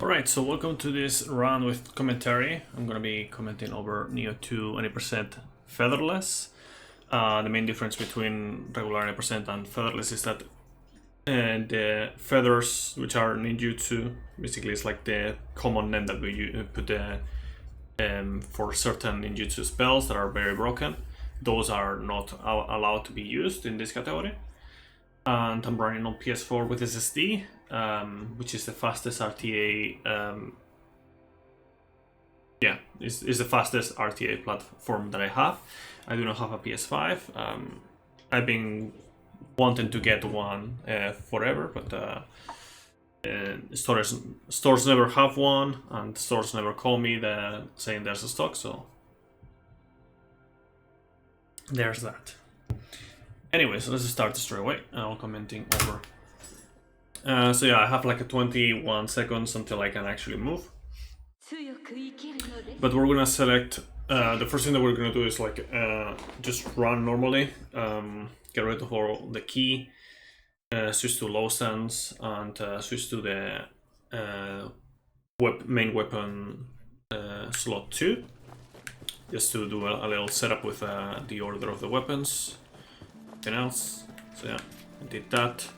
Alright, so welcome to this round with commentary. I'm gonna be commenting over Nioh 2 90% Featherless. The main difference between regular 90% and Featherless is that the feathers, which are ninjutsu, basically it's like the common name that we put for certain ninjutsu spells that are very broken. Those are not allowed to be used in this category. And I'm running on PS4 with SSD, which is the fastest RTA. Is the fastest RTA platform that I have. I do not have a PS5. I've been wanting to get one forever, but stores never have one, and stores never call me saying there's a stock. So there's that. Anyway, so let's start straight away. I'm commenting over. So yeah, I have like a 21 seconds until I can actually move. But we're gonna select. The first thing that we're gonna do is like just run normally. Get rid of all the key. Switch to low stance and switch to the main weapon slot 2. Just to do a little setup with the order of the weapons. Nothing else. So yeah, I did that.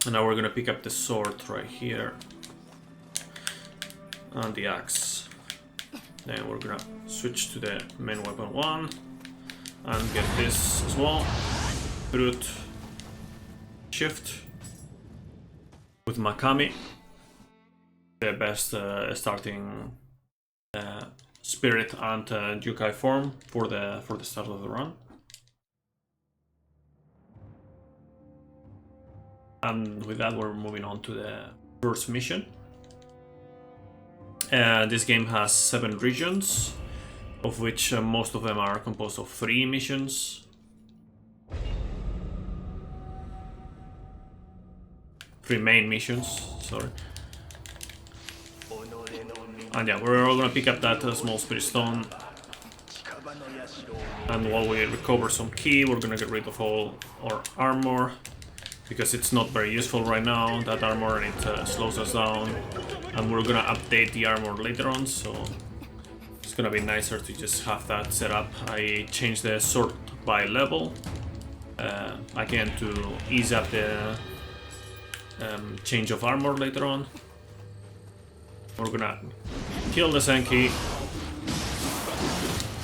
And now we're gonna pick up the sword right here. And the axe. Then we're gonna switch to the main weapon 1. And get this as well. Root. Shift. With Makami. The best starting spirit and Jukai form for the start of the run. And with that, we're moving on to the first mission. This game has 7 regions, of which most of them are composed of 3 missions. 3 main missions, sorry. And yeah, we're all gonna pick up that small spirit stone. And while we recover some key, we're gonna get rid of all our armor, because it's not very useful right now, that armor, and it slows us down. And we're gonna update the armor later on, so it's gonna be nicer to just have that set up. I changed the sort by level, again to ease up the change of armor later on. We're gonna kill the Senki.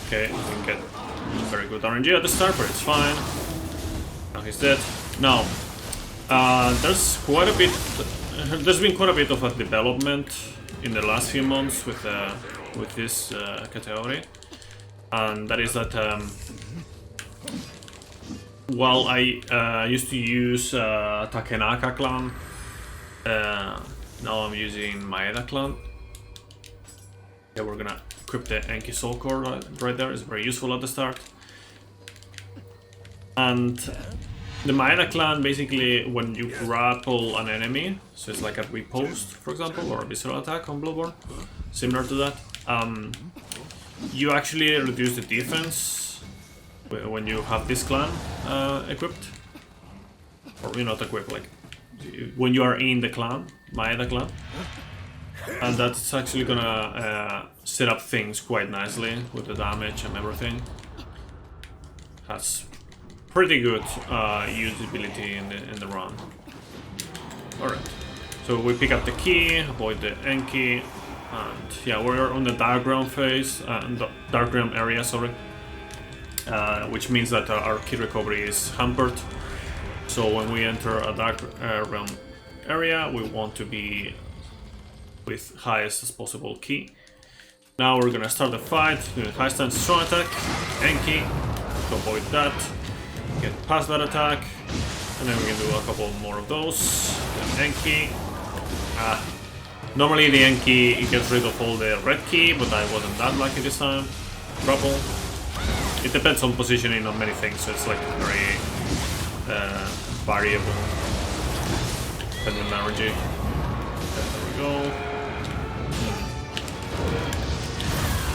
Okay, we can get very good RNG at the start, but it's fine. Now he's dead. Now, there's been quite a bit of a development in the last few months with this category, and that is that while I used to use Takenaka clan, now I'm using Maeda clan. Yeah, we're gonna equip the Enki Soul Core right there. It's very useful at the start. And the Maeda clan, basically, when you grapple an enemy, so it's like a riposte, for example, or a visceral attack on Bloodborne, similar to that, you actually reduce the defense when you have this clan equipped. Or you're not equipped, like, when you are in the clan, Maeda clan. And that's actually gonna set up things quite nicely with the damage and everything. Has pretty good usability in the run. Alright, so we pick up the key, avoid the Enki, and yeah, we're on the dark realm phase, the dark realm area, sorry, which means that our key recovery is hampered. So when we enter a dark realm area, we want to be with highest as possible key. Now we're gonna start the fight doing high stance strong attack, Enki, to avoid that. Get past that attack, and then we can do a couple more of those. Then Enki. Normally the Enki, it gets rid of all the red key, but I wasn't that lucky this time. Grapple. It depends on positioning on many things, so it's like very variable. Depending on energy. There we go.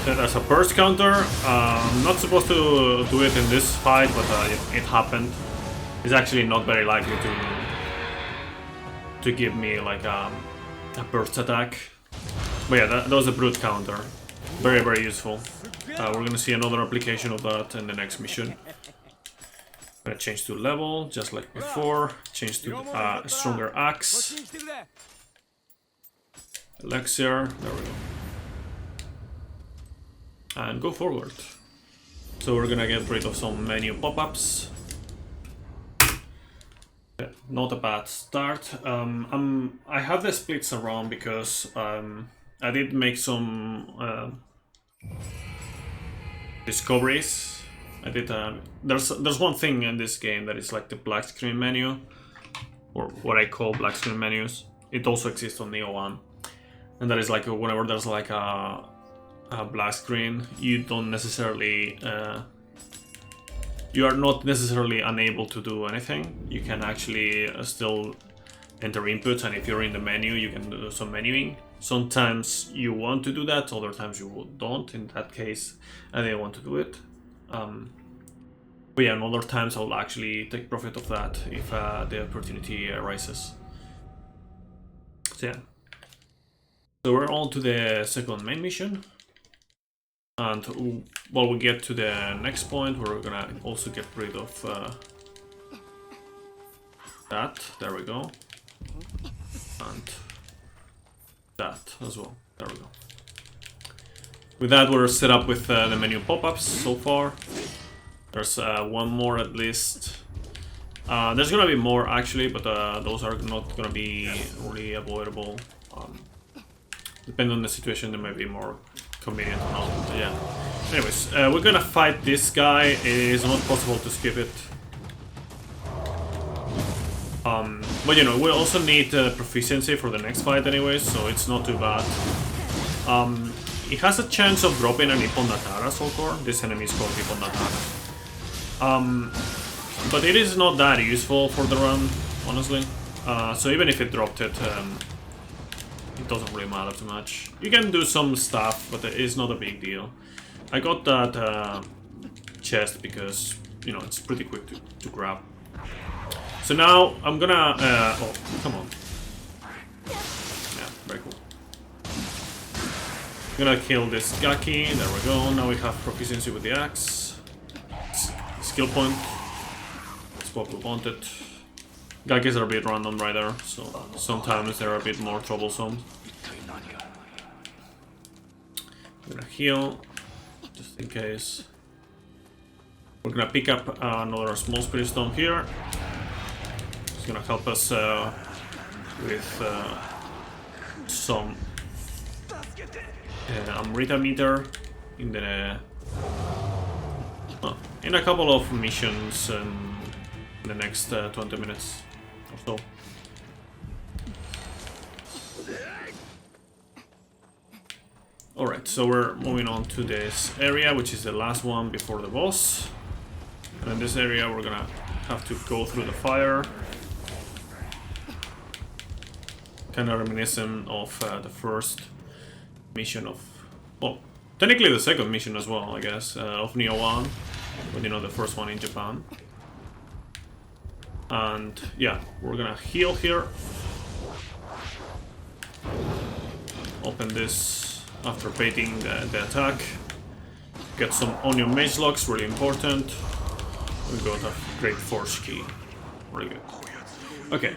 Then there's a burst counter. I'm not supposed to do it in this fight, but it happened. It's actually not very likely to give me like a burst attack. But yeah, that was a brute counter. Very, very useful. We're gonna see another application of that in the next mission. I'm gonna change to level, just like before. Change to a stronger axe. Elixir, there we go. And go forward. So we're gonna get rid of some menu pop-ups. Yeah, not a bad start. I have the splits around because I did make some discoveries. I did. There's one thing in this game that is like the black screen menu, or what I call black screen menus. It also exists on Nioh 1, and that is like whenever there's like a black screen, you don't necessarily. You are not necessarily unable to do anything. You can actually still enter inputs, and if you're in the menu, you can do some menuing. Sometimes you want to do that, other times you don't. In that case, I didn't want to do it. But yeah, and other times I'll actually take profit of that if the opportunity arises. So yeah. So we're on to the second main mission. And while we get to the next point, we're gonna also get rid of that. There we go. And that as well. There we go. With that, we're set up with the menu pop-ups so far. There's one more at least. There's gonna be more actually, but those are not gonna be really avoidable. Depending on the situation, they might be more convenient or not. But yeah. Anyways, we're gonna fight this guy. It is not possible to skip it. But you know, we also need proficiency for the next fight anyways, so it's not too bad. It has a chance of dropping an Nippon Natara Soul Core. This enemy is called Nippon Natara. But it is not that useful for the run, honestly. So even if it dropped it, it doesn't really matter too much. You can do some stuff, but it is not a big deal. I got that chest because, you know, it's pretty quick to grab. So now I'm gonna... oh, come on. Yeah, very cool. I'm gonna kill this Gaki. There we go. Now we have proficiency with the axe. Skill point. That's what we wanted. Gakis are a bit random right there, so sometimes they're a bit more troublesome. I'm gonna heal, just in case. We're gonna pick up another small spirit stone here. It's gonna help us with some Amrita meter in the in a couple of missions in the next 20 minutes or so. Alright, so we're moving on to this area, which is the last one before the boss. And in this area we're gonna have to go through the fire. Kind of reminiscent of the first mission of... well, technically the second mission as well, I guess, of Nioh 1. But you know, the first one in Japan. And yeah, we're gonna heal here. Open this after baiting the attack. Get some onion mage locks, really important. We got a great force key. Really good. Okay,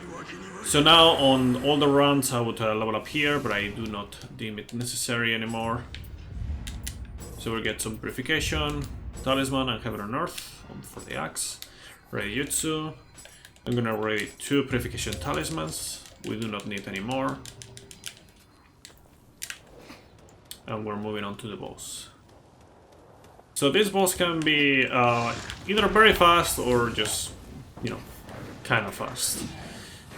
so now on all the runs I would level up here, but I do not deem it necessary anymore. So we'll get some purification, talisman, and heaven and earth for the axe. Ready jutsu. I'm gonna ready 2 purification talismans. We do not need any more. And we're moving on to the boss. So this boss can be either very fast or just, you know, kind of fast.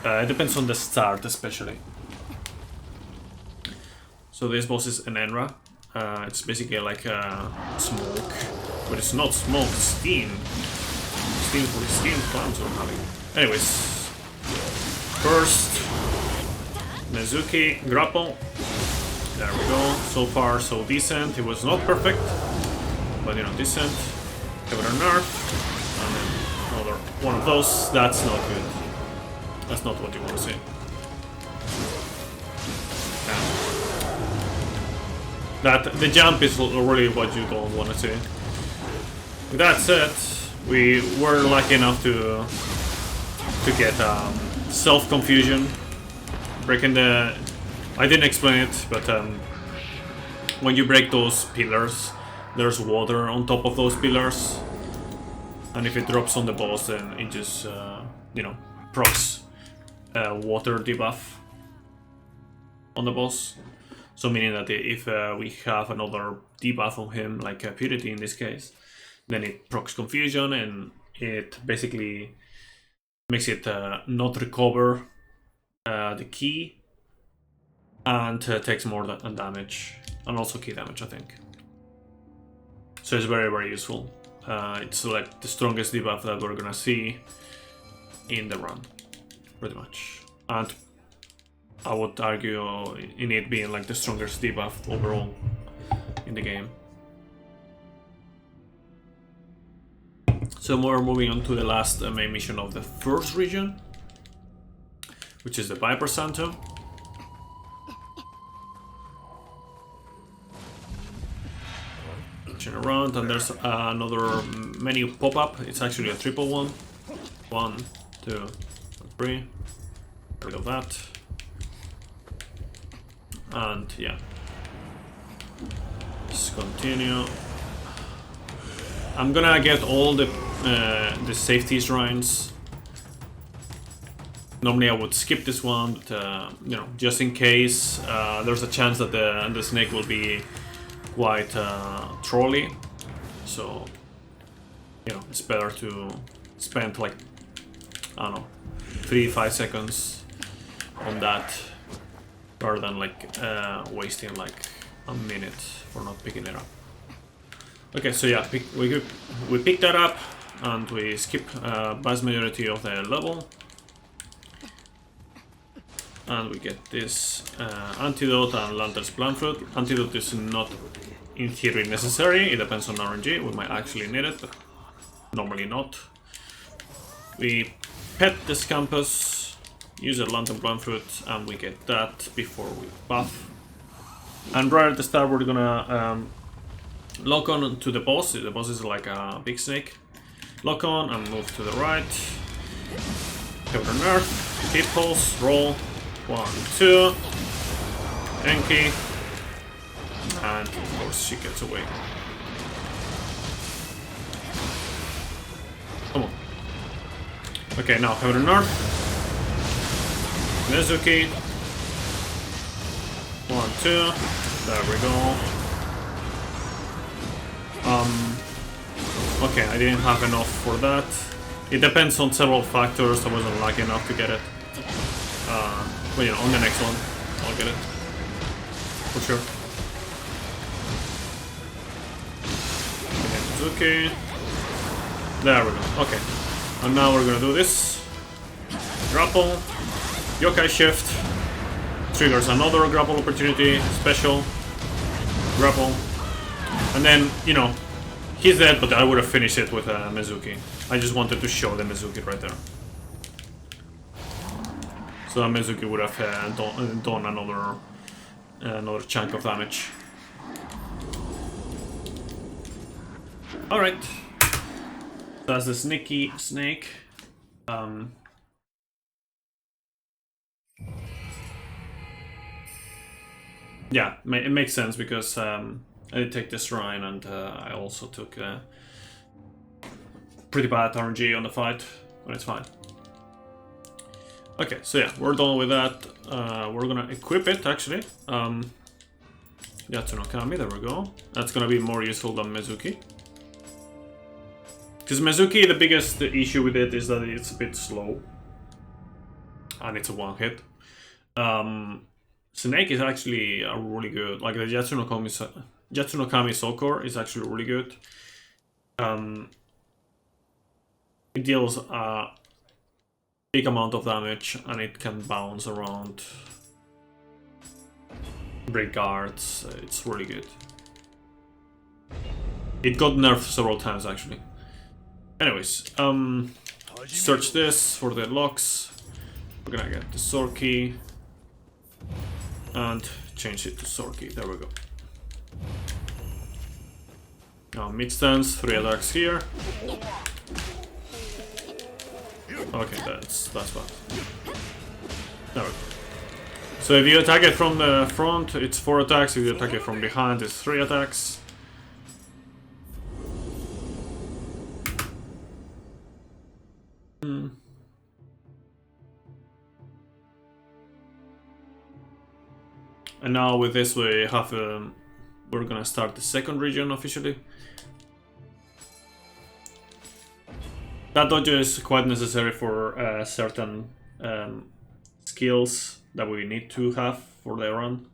It depends on the start, especially. So this boss is an Enra. It's basically like smoke, but it's not smoke, it's steam. Steam for the steam clouds we're having. Anyways, first Nezuki grapple. There we go. So far, so decent. It was not perfect, but you know, decent. Heaven and earth, and then another one of those. That's not good. That's not what you want to see. That the jump is really what you don't want to see. With that said, we were lucky enough to get self-confusion, breaking the... I didn't explain it, but when you break those pillars, there's water on top of those pillars, and if it drops on the boss, then it just, you know, procs water debuff on the boss. So meaning that if we have another debuff on him, like Purity in this case, then it procs Confusion, and it basically makes it not recover the key, and takes more damage, and also key damage, I think. So it's very, very useful. It's like the strongest debuff that we're gonna see in the run, pretty much. And I would argue in it being like the strongest debuff overall in the game. So we're moving on to the last main mission of the first region, which is the Viper Santo. Turn around, and there's another menu pop-up. It's actually a triple one. 1, 2, 3. Rid of that. And yeah. Let's continue. I'm gonna get all the safety shrines. Normally I would skip this one, but you know, just in case, there's a chance that the snake will be quite trolly, so you know, it's better to spend like, I don't know, 3-5 seconds on that rather than like wasting like a minute for not picking it up. Okay, so yeah, we pick that up and we skip vast majority of the level, and we get this antidote and Lantern's plant fruit. Antidote is not in theory necessary, it depends on RNG, we might actually need it, but normally not. We pet the Scampus, use a Lantern plant fruit, and we get that before we buff. And right at the start we're gonna lock on to the boss. The boss is like a big snake. Lock on and move to the right. Cover on earth, hit pulse, roll. 1, 2. Enki. And of course she gets away. Come on. Okay, now cover on earth. Mizuki. 1, 2. There we go. Okay, I didn't have enough for that. It depends on several factors. I wasn't lucky enough to get it. But you know, on the next one, I'll get it. For sure. Okay, there we go. Okay. And now we're gonna do this. Grapple. Yokai Shift. Triggers another grapple opportunity. Special. Grapple. And then, you know, he's dead, but I would have finished it with a Mizuki. I just wanted to show the Mizuki right there. So Mizuki would have done another chunk of damage. Alright. That's the sneaky snake. Yeah, it makes sense because I did take this shrine, and I also took pretty bad RNG on the fight, but it's fine. Okay, so yeah, we're done with that. We're gonna equip it, actually. Yatsu Kami, there we go. That's gonna be more useful than Mizuki. Because Mizuki, the biggest issue with it is that it's a bit slow. And it's a one-hit. Snake is actually a really good, like the Yatsu Kami Sokor is actually really good. It deals a big amount of damage, and it can bounce around, break guards. It's really good. It got nerfed several times actually. Anyways, search this for the locks. We're gonna get the sword key and change it to sword key. There we go. Now mid stance, 3 attacks here. Okay, that's bad. There we go. So if you attack it from the front, it's 4 attacks. If you attack it from behind, it's 3 attacks. And now with this we have we're gonna start the second region officially. That dojo is quite necessary for certain skills that we need to have for the run.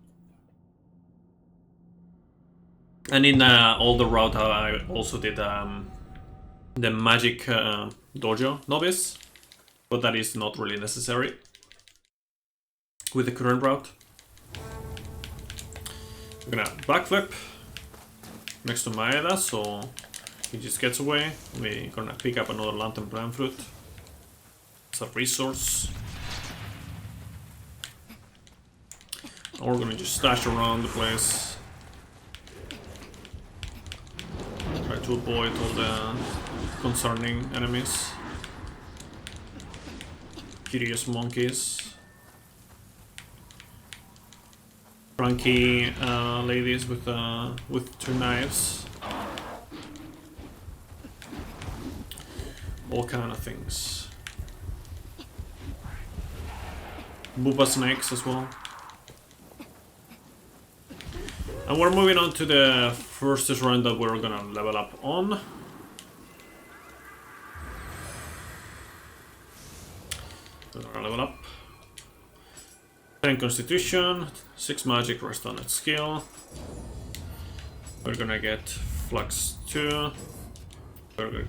And in older route I also did the magic dojo novice, but that is not really necessary with the current route. We're gonna backflip next to Maeda, so he just gets away. We're gonna pick up another lantern plant fruit. It's a resource. And we're gonna just stash around the place. Try to avoid all the concerning enemies. Curious monkeys. Frankie ladies with 2 knives. All kind of things. Booba snakes as well. And we're moving on to the first run that we're gonna level up on. We're gonna level up. 10 constitution, 6 magic, rest on its skill. We're gonna get flux 2.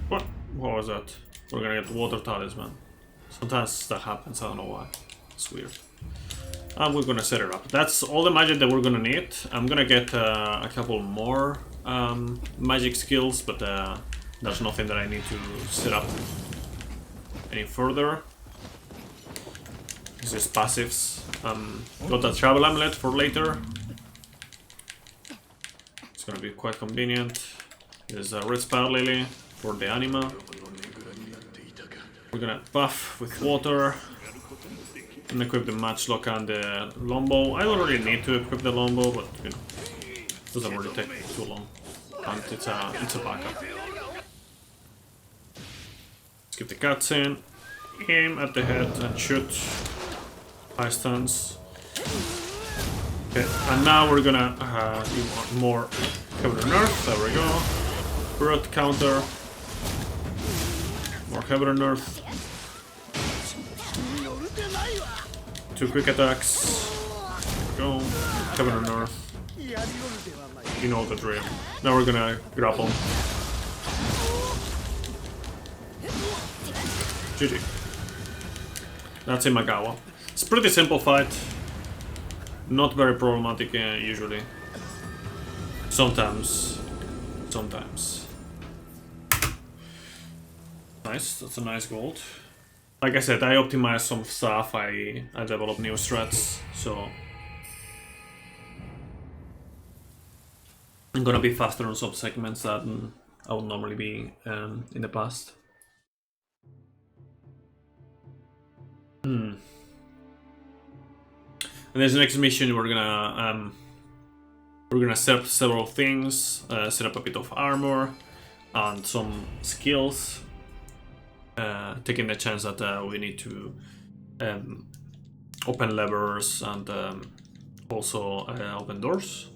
What was that? We're gonna get water talisman. Sometimes that happens, I don't know why. It's weird. And we're gonna set it up. That's all the magic that we're gonna need. I'm gonna get a couple more magic skills, but there's nothing that I need to set up any further. This is passives. Got a travel amulet for later. It's gonna be quite convenient. There's a red spire lily for the anima. We're gonna buff with water and equip the matchlock and the longbow. I don't really need to equip the longbow, but you know, it doesn't really take too long. And it's a backup. Skip the cutscene, aim at the head and shoot. High stance. Okay, and now we're gonna do more Heaven and Earth. There we go. Brute counter. More Heaven and Earth. 2 quick attacks. There we go. Heaven and Earth. You know the drill. Now we're gonna grapple. GG. That's Imagawa. It's a pretty simple fight. Not very problematic usually. Sometimes. Nice, that's a nice gold. Like I said, I optimized some stuff, I developed new strats, so I'm gonna be faster on some segments than I would normally be in the past. And there's the next mission. We're gonna set up several things, set up a bit of armor and some skills, taking the chance that we need to open levers and also open doors.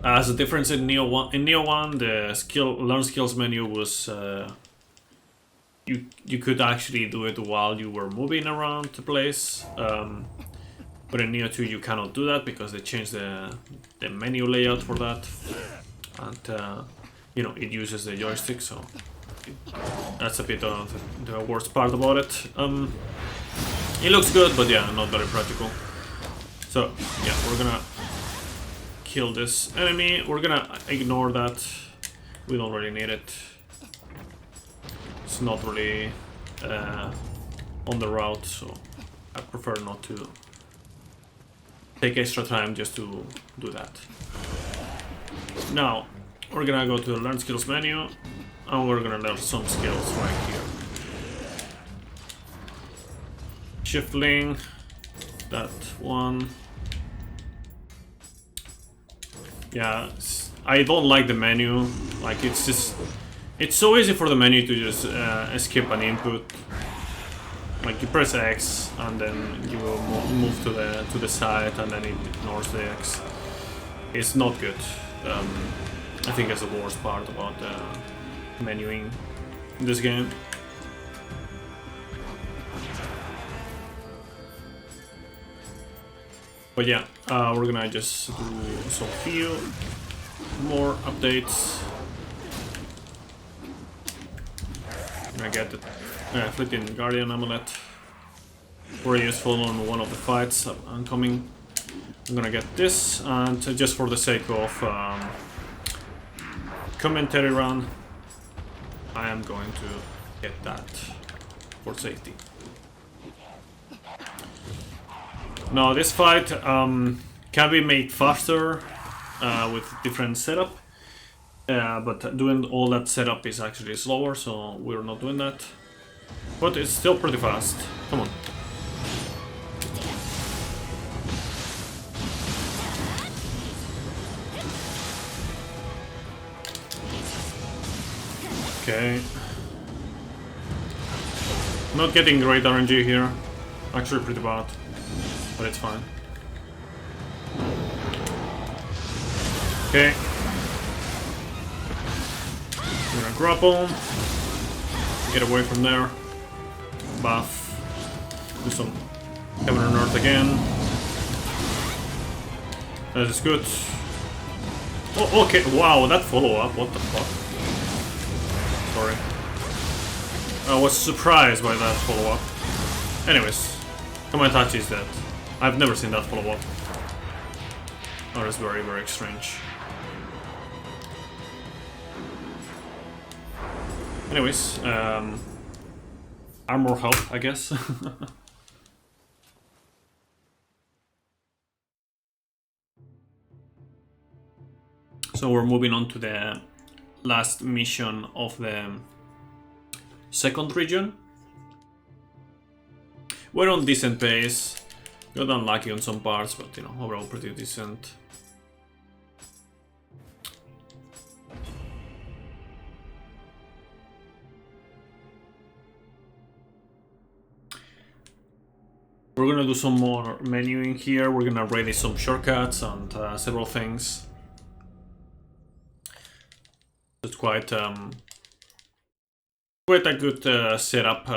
As a difference in Nioh 1, the learn skills menu was you could actually do it while you were moving around the place, but in Nioh 2 you cannot do that because they changed the menu layout for that, and you know, it uses the joystick, so that's a bit of the worst part about it. It looks good, but yeah, not very practical. So yeah, we're gonna kill this enemy. We're gonna ignore that. We don't really need it. It's not really on the route, so I prefer not to take extra time just to do that. Now, we're gonna go to the Learn Skills menu, and we're gonna learn some skills right here. Shift link, that one. Yeah, I don't like the menu. Like it's so easy for the menu to just skip an input. Like you press X and then you will move to the side and then it ignores the X. It's not good. I think that's the worst part about menuing in this game. But yeah, we're gonna just do some few more updates. I'm gonna get the Fleeting Guardian Amulet. Very useful on one of the fights oncoming. I'm gonna get this, and just for the sake of commentary run, I am going to get that for safety. Now this fight can be made faster with different setup, but doing all that setup is actually slower, so we're not doing that. But it's still pretty fast. Come on. Okay. Not getting great RNG here. Actually pretty bad. But it's fine. Okay. We're gonna grapple. Get away from there. Buff. Do some Heaven and Earth again. That is good. Oh, okay. Wow, that follow-up. What the fuck? Sorry. I was surprised by that follow-up. Anyways, Natacha is dead. I've never seen that follow-up. That is very, very strange. Anyways, armor help, I guess. So we're moving on to the last mission of the second region. We're on decent pace. Got unlucky on some parts, but you know, overall pretty decent. We're gonna do some more menuing here. We're gonna ready some shortcuts and several things. It's quite a good setup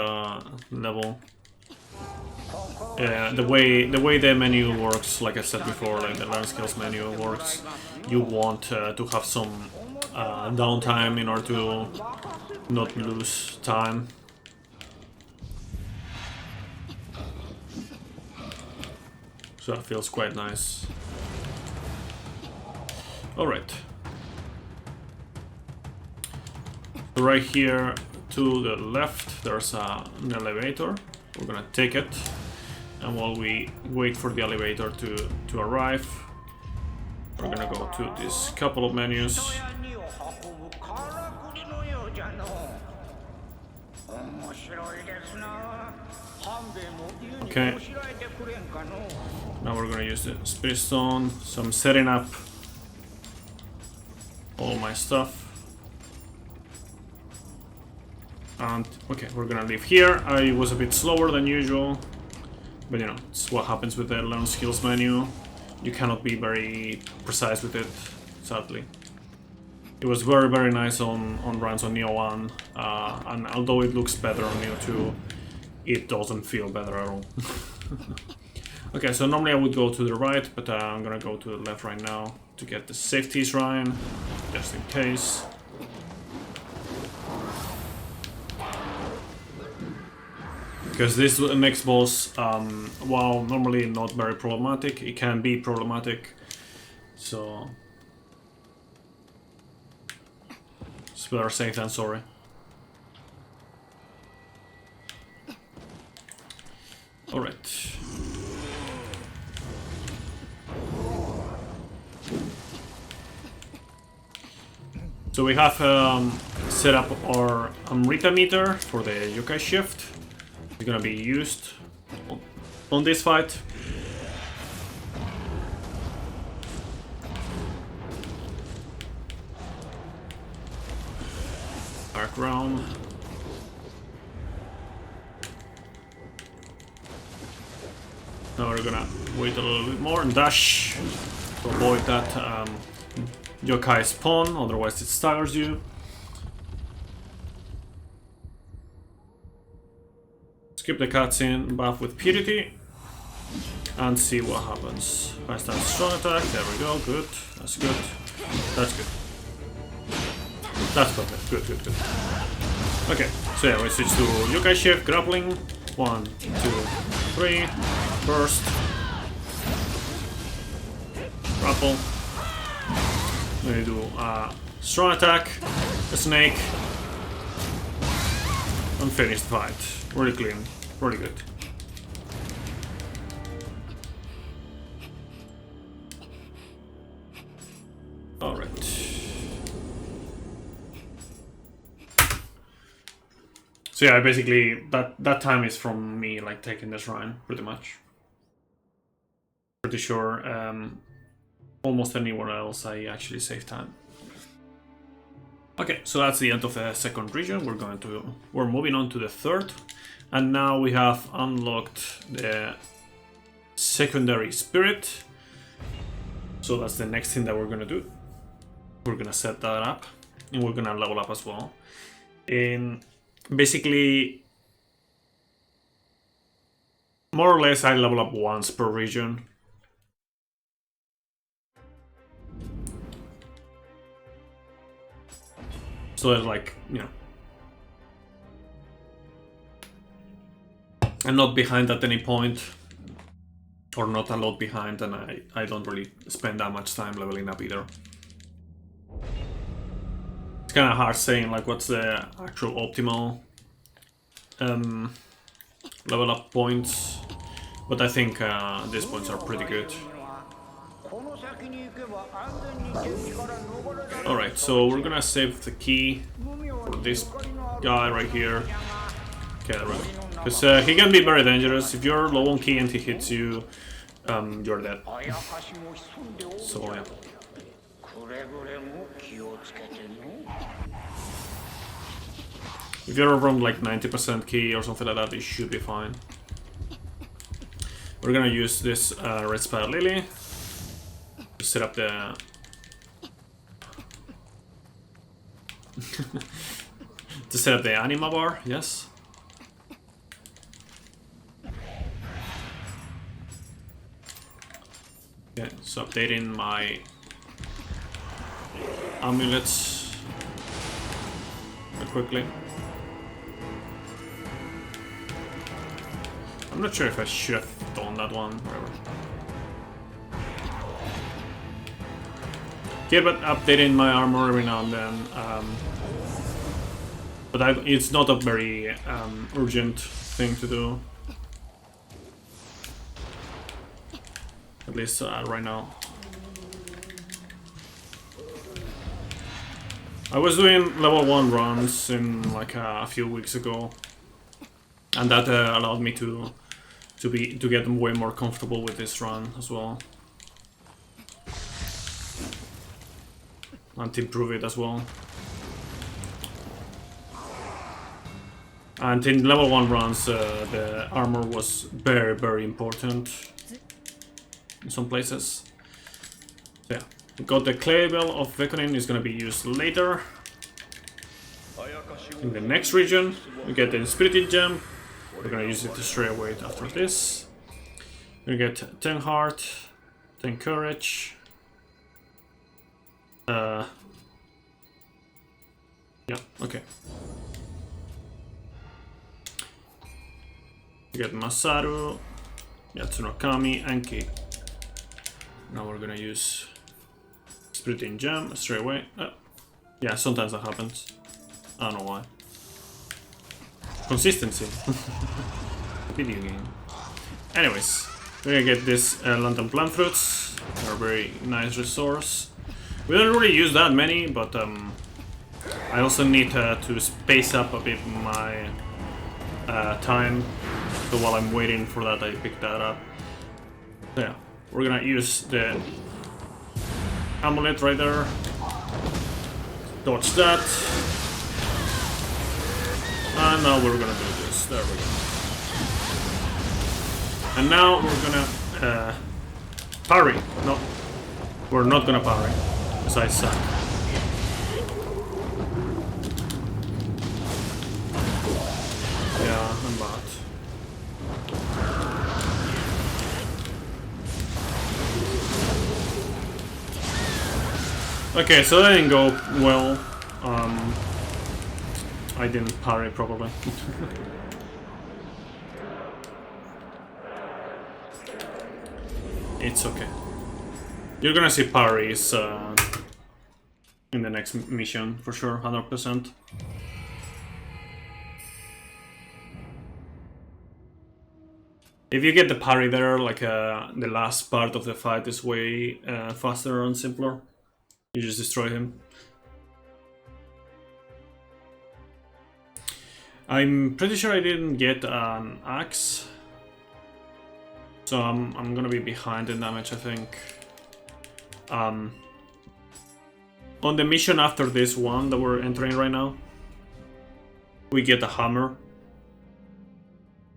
level. The way the menu works, like I said before, like the Learn Skills menu works, you want to have some downtime in order to not lose time. So that feels quite nice. Alright. So right here to the left there's an elevator. We're gonna take it. And while we wait for the elevator to arrive, we're gonna go to this couple of menus. Okay. Now we're gonna use the Spirit Stone, so I'm setting up all my stuff. And okay, we're gonna leave here. I was a bit slower than usual, but you know, it's what happens with the Learn Skills menu. You cannot be very precise with it, sadly. It was very, very nice on runs on Nioh 1, and although it looks better on Nioh 2, it doesn't feel better at all. Okay, so normally I would go to the right, but I'm gonna go to the left right now to get the safety shrine, just in case. Because this next boss, while normally not very problematic, it can be problematic, so it's better safe than sorry. Alright. So we have set up our Amrita meter for the yokai shift. It's gonna be used on this fight. Dark Realm. Now we're gonna wait a little bit more and dash to avoid that yokai spawn, otherwise it staggers you. Skip the cutscene, buff with purity, and see what happens. I start strong attack, there we go, good, that's good, that's good. That's perfect, good, good, good. Okay, so yeah, we switch to yokai shift, grappling, 1, 2, 3, burst, grapple. We do a strong attack, a snake, and finish the fight. Really clean, really good. Alright. So yeah, basically that time is from me like taking the shrine, pretty much. Pretty sure almost anywhere else I actually save time. Okay, so that's the end of the second region. We're moving on to the third, and now we have unlocked the secondary spirit. So that's the next thing that we're gonna do. We're gonna set that up, and we're gonna level up as well. And basically, more or less, I level up once per region. So it's like, you know, I'm not behind at any point, or not a lot behind, and I don't really spend that much time leveling up either. It's kind of hard saying like what's the actual optimal level up points, but I think these points are pretty good. Alright, so we're gonna save the key for this guy right here. Okay, there we go. Because he can be very dangerous. If you're low on key and he hits you, you're dead. So yeah. If you're around like 90% key or something like that, you should be fine. We're gonna use this Red Spider Lily to set up the... to set up the anima bar, yes. Okay, so updating my amulets very quickly. I'm not sure if I should have done that one, whatever. Okay, but updating my armor every now and then. But it's not a very urgent thing to do. At least right now. I was doing level 1 runs in like a few weeks ago, and that allowed me to get way more comfortable with this run as well, and to improve it as well. And in level 1 runs, the armor was very, very important in some places. So yeah, we got the clay bell of reckoning is going to be used later. In the next region, we get the Spirited Gem. We're going to use it to stray away after this. We get 10 heart, 10 courage. Yeah, okay. We get Masaru, Yatsunokami, Anki. Now we're gonna use Spiriting Gem straight away. Yeah, sometimes that happens. I don't know why. Consistency. Video game. Anyways, we're gonna get this Lantern Plant Fruits. They're a very nice resource. We don't really use that many, but I also need to space up a bit my time, so while I'm waiting for that I pick that up. So yeah, we're gonna use the amulet right there. Dodge that. And now we're gonna do this. There we go. And now we're gonna parry. No, we're not gonna parry, because I suck. Yeah, I'm bad. Okay, so that didn't go well. I didn't parry properly. It's okay. You're gonna see parries in the next mission for sure, 100%. If you get the parry there, like the last part of the fight is way faster and simpler. You just destroy him. I'm pretty sure I didn't get an axe, so I'm gonna be behind in damage, I think. On the mission after this one that we're entering right now, we get a hammer,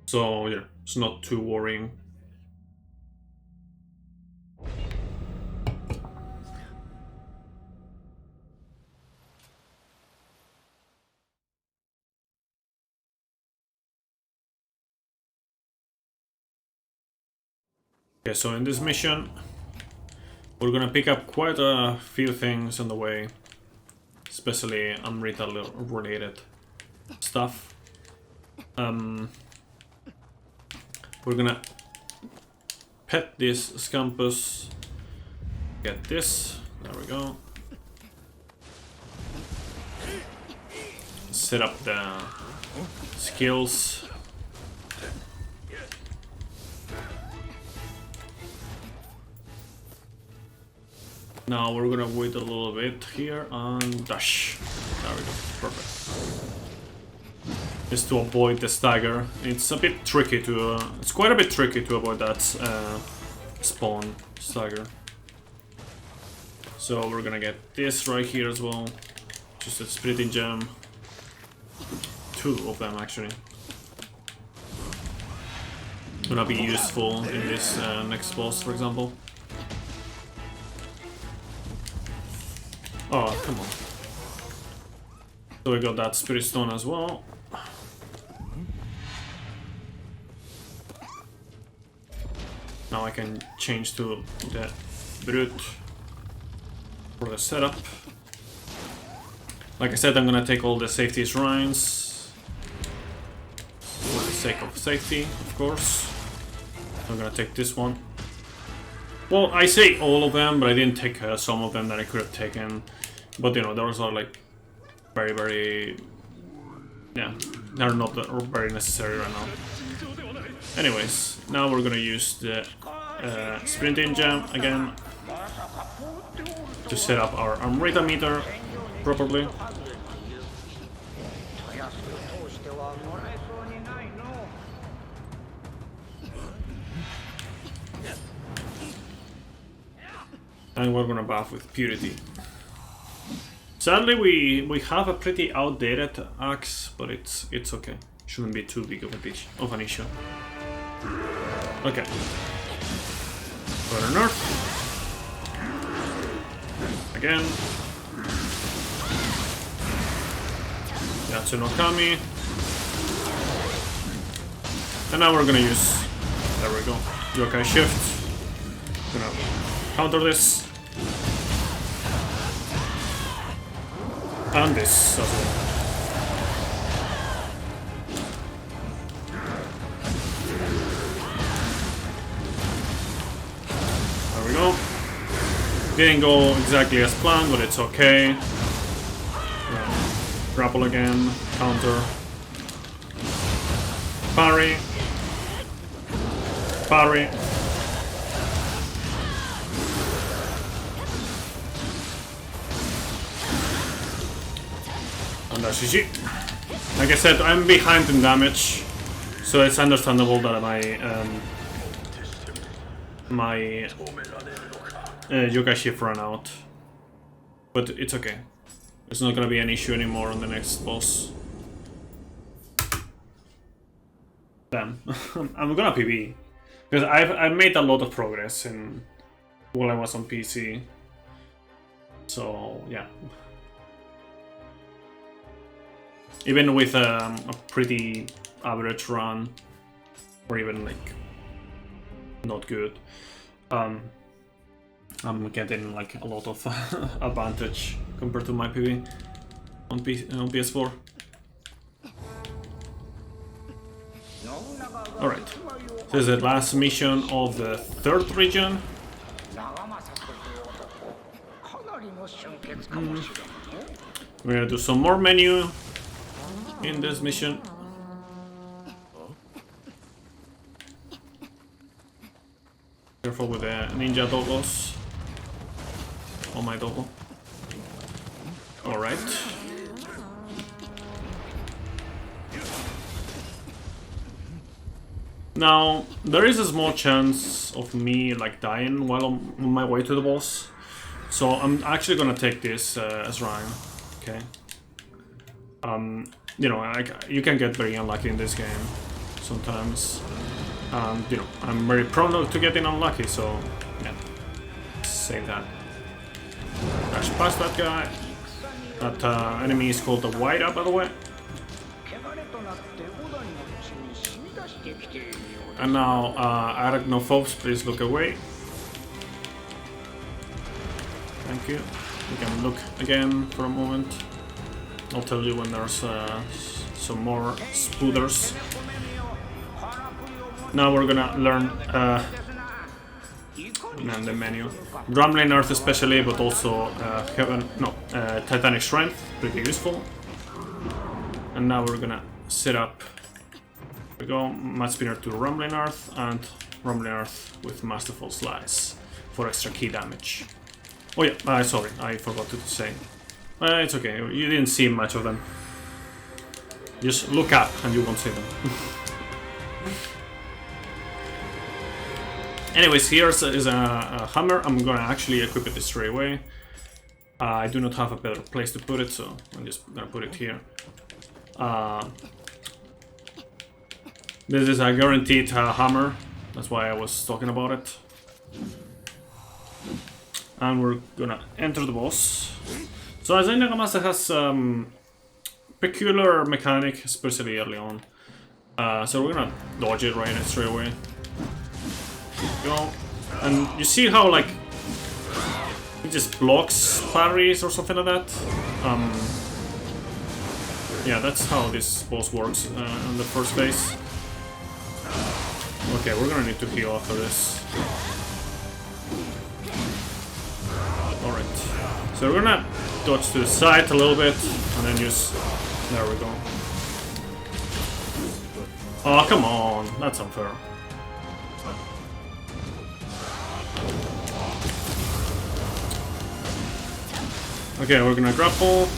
so yeah, it's not too worrying. Okay, so in this mission, we're gonna pick up quite a few things on the way, especially Amrita-related stuff. We're gonna pet this Scampus, get this, there we go. Set up the skills. Now we're gonna wait a little bit here and dash. There we go, perfect. Just to avoid the stagger. It's a bit tricky to, it's quite a bit tricky to avoid that spawn stagger. So we're gonna get this right here as well. Just a splitting gem. 2 of them actually. Gonna be useful in this next boss, for example. Oh, come on. So we got that Spirit Stone as well. Now I can change to the Brute for the setup. Like I said, I'm gonna take all the safety shrines for the sake of safety, of course. I'm gonna take this one. Well, I say all of them, but I didn't take some of them that I could have taken. But you know, those are like very, yeah, they're not very necessary right now. Anyways, now we're gonna use the sprinting gem again to set up our Amrita meter properly. And we're gonna buff with Purity. Sadly, we have a pretty outdated axe, but it's okay. Shouldn't be too big of an issue. Okay. Further north. Again. Yatsunokami. And now we're gonna use, there we go, Yokai Shift. Gonna counter this. And this as well. There we go. Didn't go exactly as planned, but it's okay. Grapple again, counter. Parry. Parry. And that's GG. Like I said, I'm behind in damage, so it's understandable that my Yokai Shift ran out. But it's okay. It's not gonna be an issue anymore on the next boss. Damn. I'm gonna PB. Because I've made a lot of progress while I was on PC. So yeah. Even with a pretty average run, or even like not good, I'm getting like a lot of advantage compared to my PV on PS4. Alright, this is the last mission of the third region. We're gonna do some more menu in this mission. Careful with the ninja doggos. Oh my doggo. Alright. Now, there is a small chance of me like dying while I'm on my way to the boss. So I'm actually gonna take this as Ryan. Okay. You know, you can get very unlucky in this game sometimes. You know, I'm very prone to getting unlucky, so yeah. Save that. Dash past that guy. That enemy is called the White-Up, by the way. And now, arachnophobes, please look away. Thank you. You can look again for a moment. I'll tell you when there's some more spooders. Now we're gonna learn the menu. Rumbling Earth especially, but also Titanic Strength, pretty useful. And now we're gonna set up. There we go, Mad Spinner to Rumbling Earth and Rumbling Earth with Masterful Slice for extra key damage. Oh yeah, sorry, I forgot to say. It's okay, you didn't see much of them. Just look up and you won't see them. Anyways, here is a hammer. I'm gonna actually equip it straight away. I do not have a better place to put it, so I'm just gonna put it here. This is a guaranteed hammer. That's why I was talking about it. And we're gonna enter the boss. So as Nagamasa has peculiar mechanic, especially early on. So we're gonna dodge it right straight away. Go. And you see how like it just blocks parries or something like that. Yeah, that's how this boss works in the first phase. Okay, we're gonna need to heal after this. Alright. So we're gonna dodge to the side a little bit and then just... There we go. Oh, come on. That's unfair. Okay, we're gonna grapple,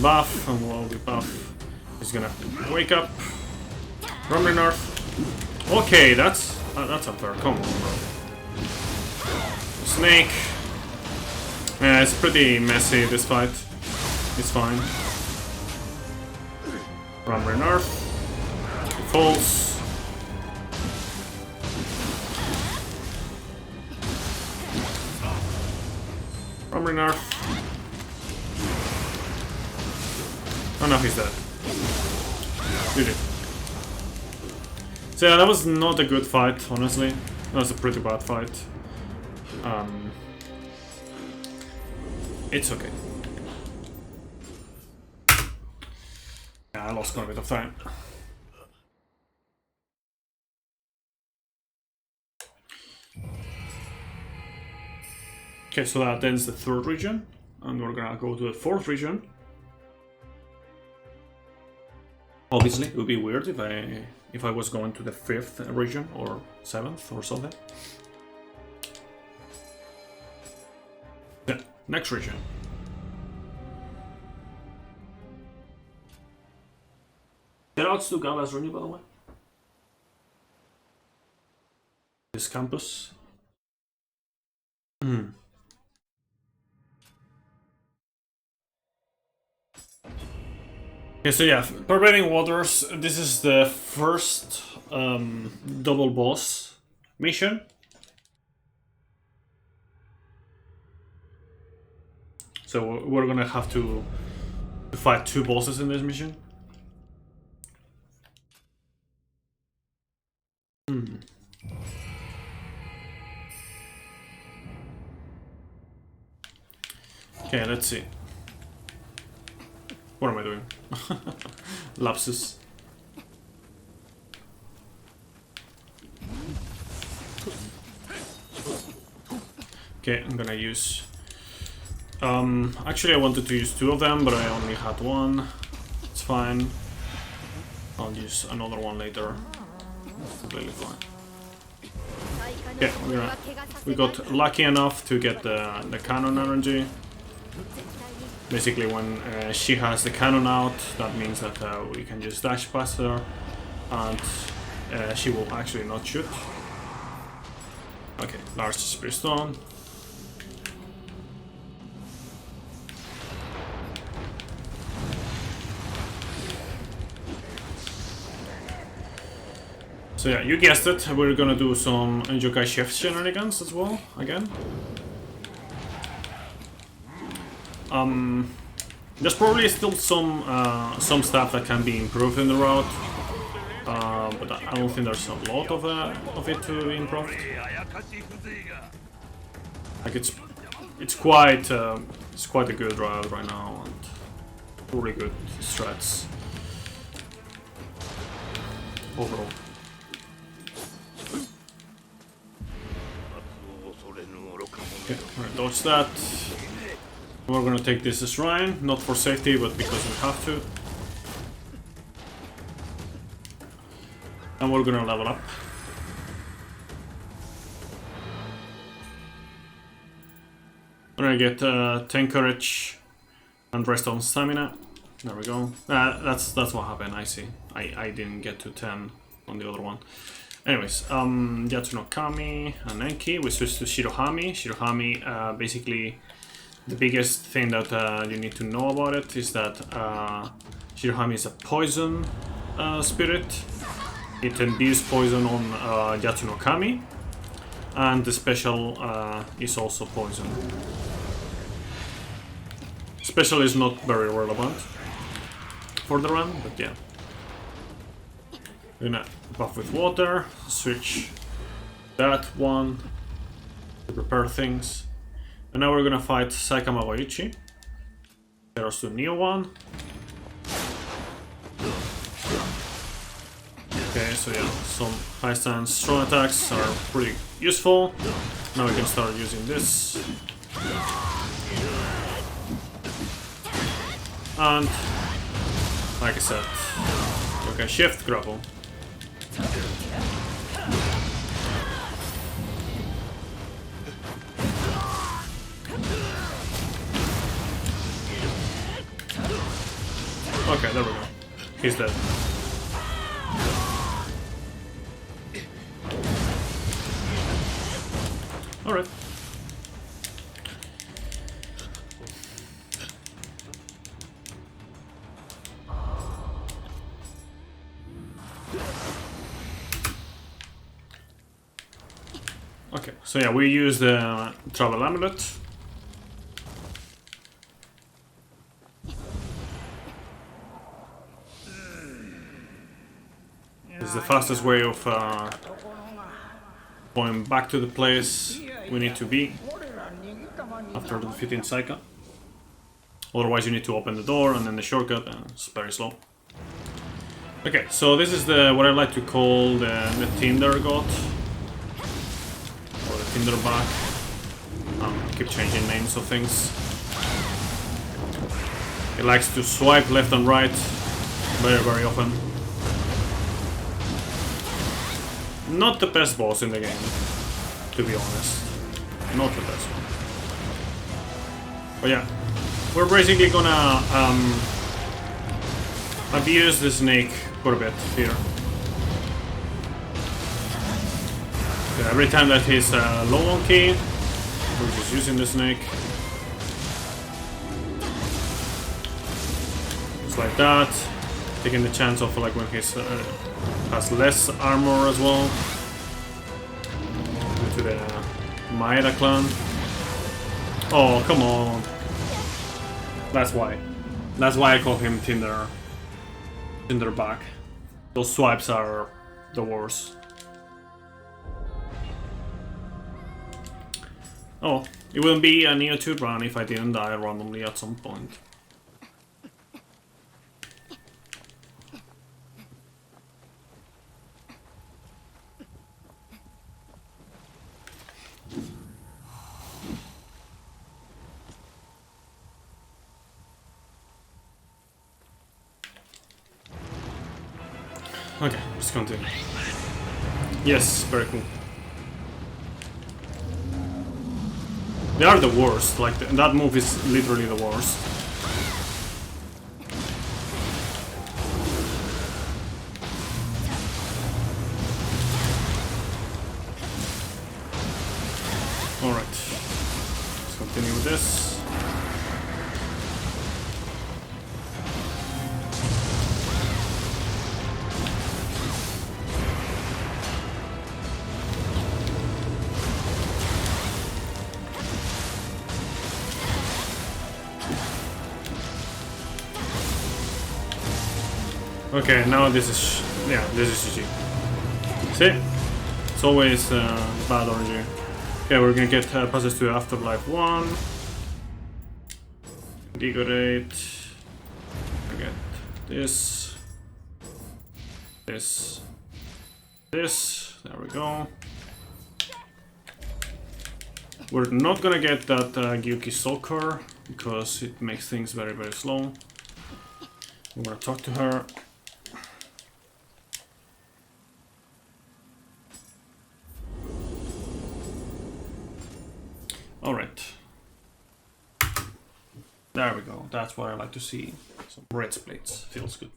buff, and while we buff, he's gonna wake up. Rumbling Earth. Okay, that's unfair. Come on, bro. Snake. Yeah, it's pretty messy, this fight. It's fine. Rumbling Earth. He falls. Rumbling Earth. Oh no, he's dead. GG. So yeah, that was not a good fight, honestly. That was a pretty bad fight. It's okay. Yeah, I lost quite a bit of time. Okay, so that ends the third region, and we're gonna go to the fourth region. Obviously, it would be weird if I was going to the fifth region or seventh or something. Yeah, next region. Shoutouts to Gavas Rooney, by the way. This campus. Okay, so yeah, Pervading Waters. This is the first double boss mission. So we're gonna have to fight 2 bosses in this mission. Okay, let's see. What am I doing? Lapsus. Okay, I'm gonna use... actually I wanted to use 2 of them, but I only had 1. It's fine. I'll use another one later. Completely fine. Okay, we got lucky enough to get the cannon energy. Basically, when she has the cannon out, that means that we can just dash past her, and she will actually not shoot. Okay, large spear stone. So yeah, you guessed it, we're gonna do some Yokai Chef shenanigans as well, again. There's probably still some stuff that can be improved in the route, but I don't think there's a lot of it to be improved. Like it's quite a good route right now, and really good strats overall. Okay, we're gonna dodge that. We're gonna take this shrine, not for safety, but because we have to. And we're gonna level up. We're gonna get 10 courage and rest on stamina. There we go. That's what happened, I see. I didn't get to 10 on the other one. Anyways, Yatsu no Kami and Enki, we switched to Shirohami. Shirohami, basically, the biggest thing that you need to know about it is that Shirohami is a poison spirit. It imbues poison on Yatsu no Kami, and the special is also poison. Special is not very relevant for the run, but yeah. We're gonna buff with water, switch that one to prepare things. And now we're gonna fight Saika Mavuichi. There's the Nioh one. Okay, so yeah, some high stance strong attacks are pretty useful. Now we can start using this. And, like I said, we can shift grapple. Okay, there we go. He's dead. Alright. Okay, so yeah, we use the travel amulet. This is the fastest way of going back to the place we need to be after defeating Saika. Otherwise you need to open the door and then the shortcut, and it's very slow. Okay, so this is the what I like to call the Tinder god. Or the Tinder back. Keep changing names of things. It likes to swipe left and right very often. Not the best boss in the game, to be honest. Not the best one. But yeah, we're basically gonna abuse the snake quite a bit here. Okay, every time that he's low on key, we're just using the snake. Just like that. Taking the chance of like when he's has less armor as well. Due to the Maeda clan. Oh, come on. That's why. That's why I call him Tinderback. Those swipes are the worst. Oh, it wouldn't be a Nioh 2 run if I didn't die randomly at some point. Okay, let's continue. Yes, very cool. They are the worst, like that move is literally the worst. Alright, let's continue with this. Okay, now this is GG. See? It's always bad RNG. Okay, we're gonna get passes to Afterlife 1. Decorate. I get this. This. This. There we go. We're not gonna get that Gyuki Soaker because it makes things very, very slow. I'm gonna talk to her. Alright. There we go. That's what I like to see. Some red splits. Feels good.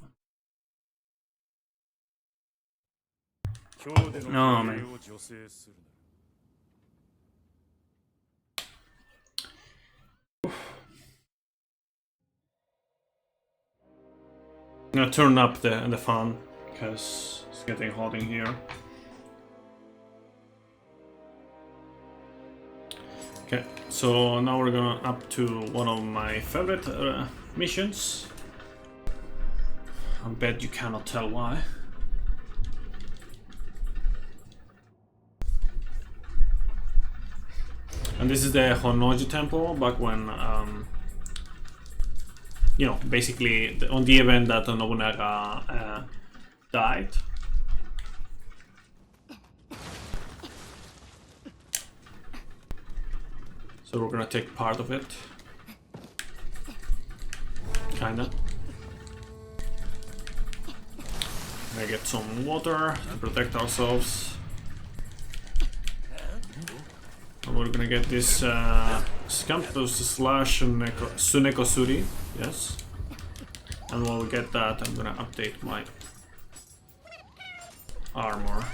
Oh man. I'm gonna turn up the fan because it's getting hot in here. Okay, so now we're gonna up to one of my favorite missions. I bet you cannot tell why. And this is the Honnoji Temple, back when, you know, basically on the event that Nobunaga died. So we're gonna take part of it. Kinda. Gonna get some water to protect ourselves. And we're gonna get this Scampus slash Suneko Suri. Yes. And when we get that, I'm gonna update my armor.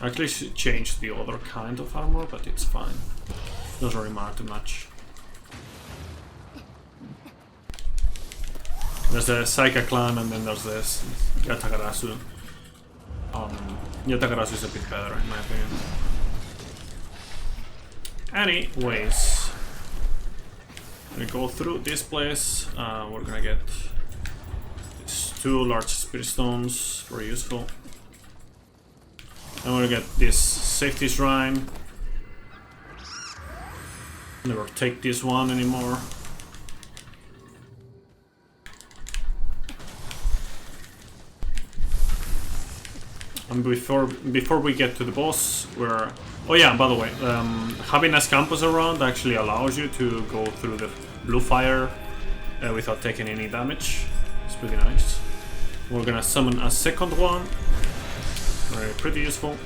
I actually changed the other kind of armor, but it's fine. Doesn't really matter too much. There's the Saika clan and then there's this Yatakarasu. Yatakarasu is a bit better in my opinion. Anyways, we go through this place. We're gonna get these 2 large spirit stones, very useful. And we're gonna get this safety shrine. Never take this one anymore. And before we get to the boss, we're... Oh yeah, by the way, having a campus around actually allows you to go through the blue fire without taking any damage. It's pretty nice. We're gonna summon a second one. Pretty useful.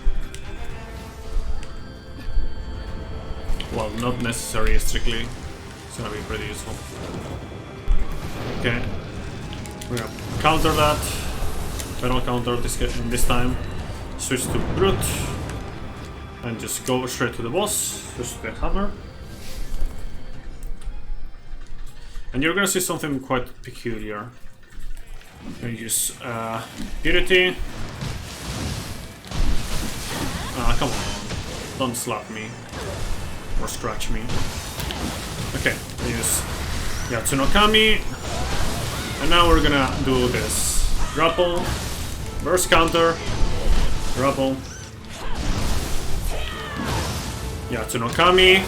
Well, not necessary strictly. It's gonna be pretty useful. Okay. We're gonna counter that. Final counter this time. Switch to Brute. And just go straight to the boss. Just the hammer. And you're gonna see something quite peculiar. I'm gonna use Purity. Ah, come on. Don't slap me. Or scratch me. Okay, I use Yatsunokami. And now we're gonna do this. Grapple. Burst counter. Grapple. Yatsunokami.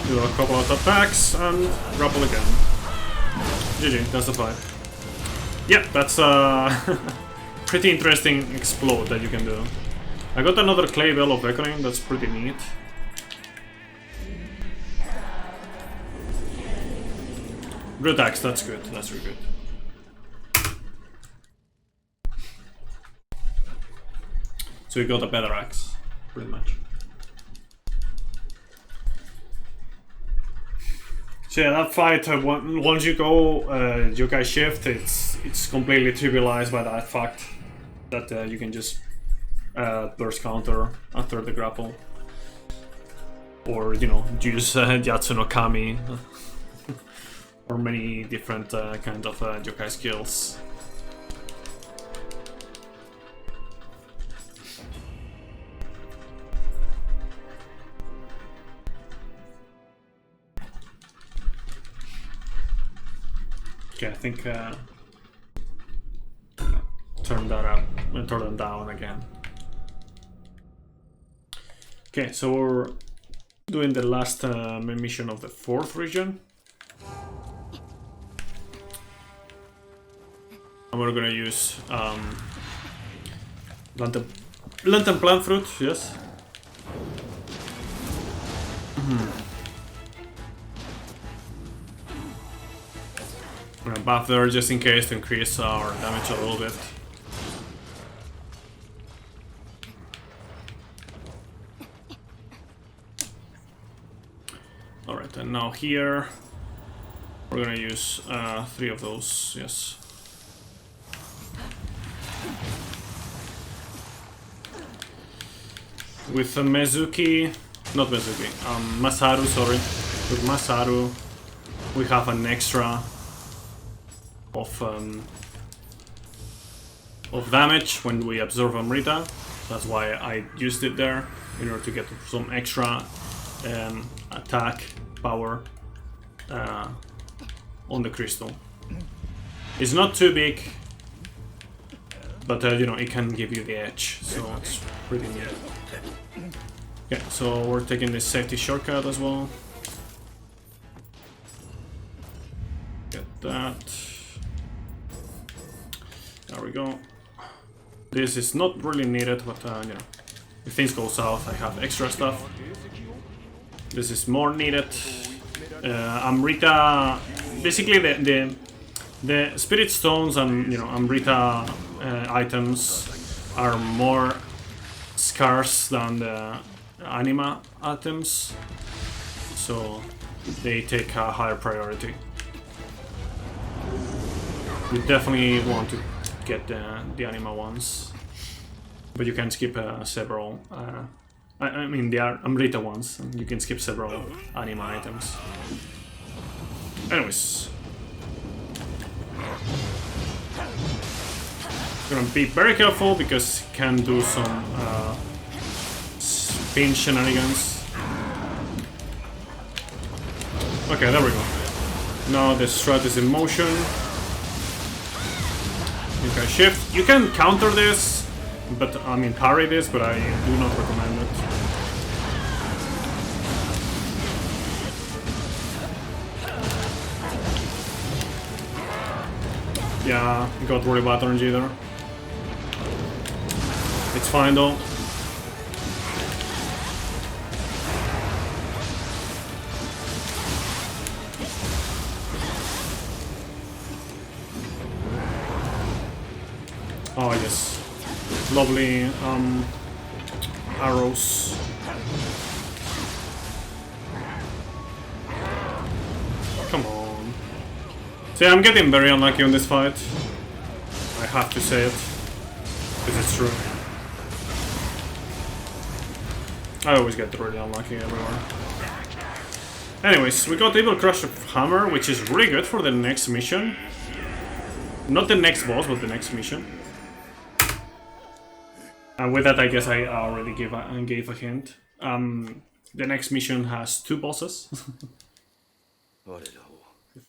Do a couple of attacks and grapple again. GG, that's the fight. Yeah, that's a pretty interesting explode that you can do. I got another Clay Bell of Reckoning, that's pretty neat. Good axe, that's good, that's really good. So you got a better axe, pretty much. So yeah, that fight, once you go Yokai Shift, it's completely trivialized by that fact that you can just burst counter after the grapple. Or, you know, use Yatsunokami. Or many different kind of Yokai skills. Okay, I think turn that up and turn them down again. Okay, so we're doing the last mission of the 4th region. And we're gonna use Lantern Plant Fruit, yes. I'm gonna buff there just in case to increase our damage a little bit. Alright, and now here we're gonna use 3 of those, yes. With Masaru, sorry. With Masaru, we have an extra of damage when we absorb Amrita. That's why I used it there, in order to get some extra attack power on the crystal. It's not too big, but you know, it can give you the edge, so it's pretty neat. Okay, so we're taking this safety shortcut as well. Get that. There we go. This is not really needed, but you know, if things go south, I have extra stuff. This is more needed. Amrita, basically the spirit stones and, you know, Amrita items are more scarce than the anima items, so they take a higher priority. You definitely want to get the anima ones, but you can skip several. I mean, the Amrita ones. You can skip several anima items. Anyways, gonna be very careful because it can do some spin shenanigans. Okay, there we go. Now the strat is in motion. You can shift. You can counter this, but I mean parry this, but I do not recommend it. Yeah, got really bad RNG there. It's fine though. Oh yes, lovely arrows. Come on. See, I'm getting very unlucky on this fight. have to say it, because it's true. I always get really unlucky everywhere. Anyways, we got Evil Crusher Hammer, which is really good for the next mission. Not the next boss, but the next mission. And with that, I guess I already gave a hint. The next mission has 2 bosses. The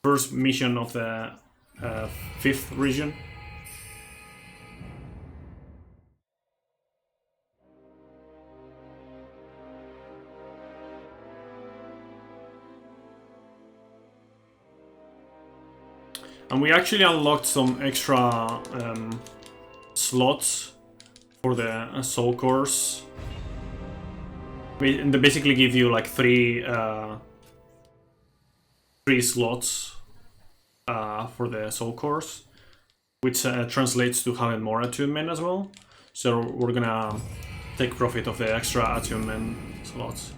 first mission of the 5th region. And we actually unlocked some extra slots for the soul cores. They basically give you like 3 slots for the soul cores, which translates to having more attunement as well. So we're gonna take profit of the extra attunement slots.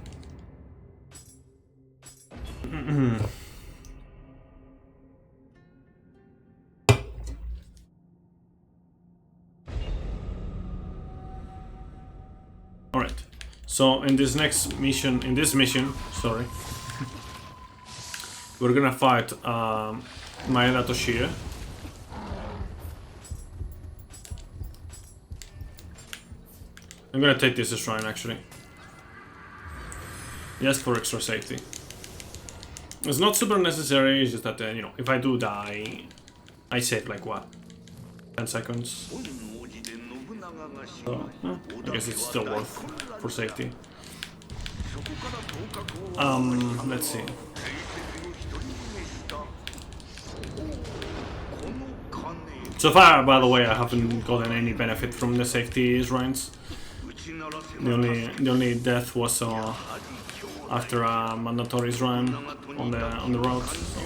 Alright, so in this mission, sorry, we're gonna fight Maeda Toshie. I'm gonna take this shrine actually, just for extra safety. It's not super necessary, it's just that, you know, if I do die, I save like what? 10 seconds. So, I guess it's still worth for safety. Let's see. So far, by the way, I haven't gotten any benefit from the safety shrines. The only death was after a mandatory shrine on the road. So.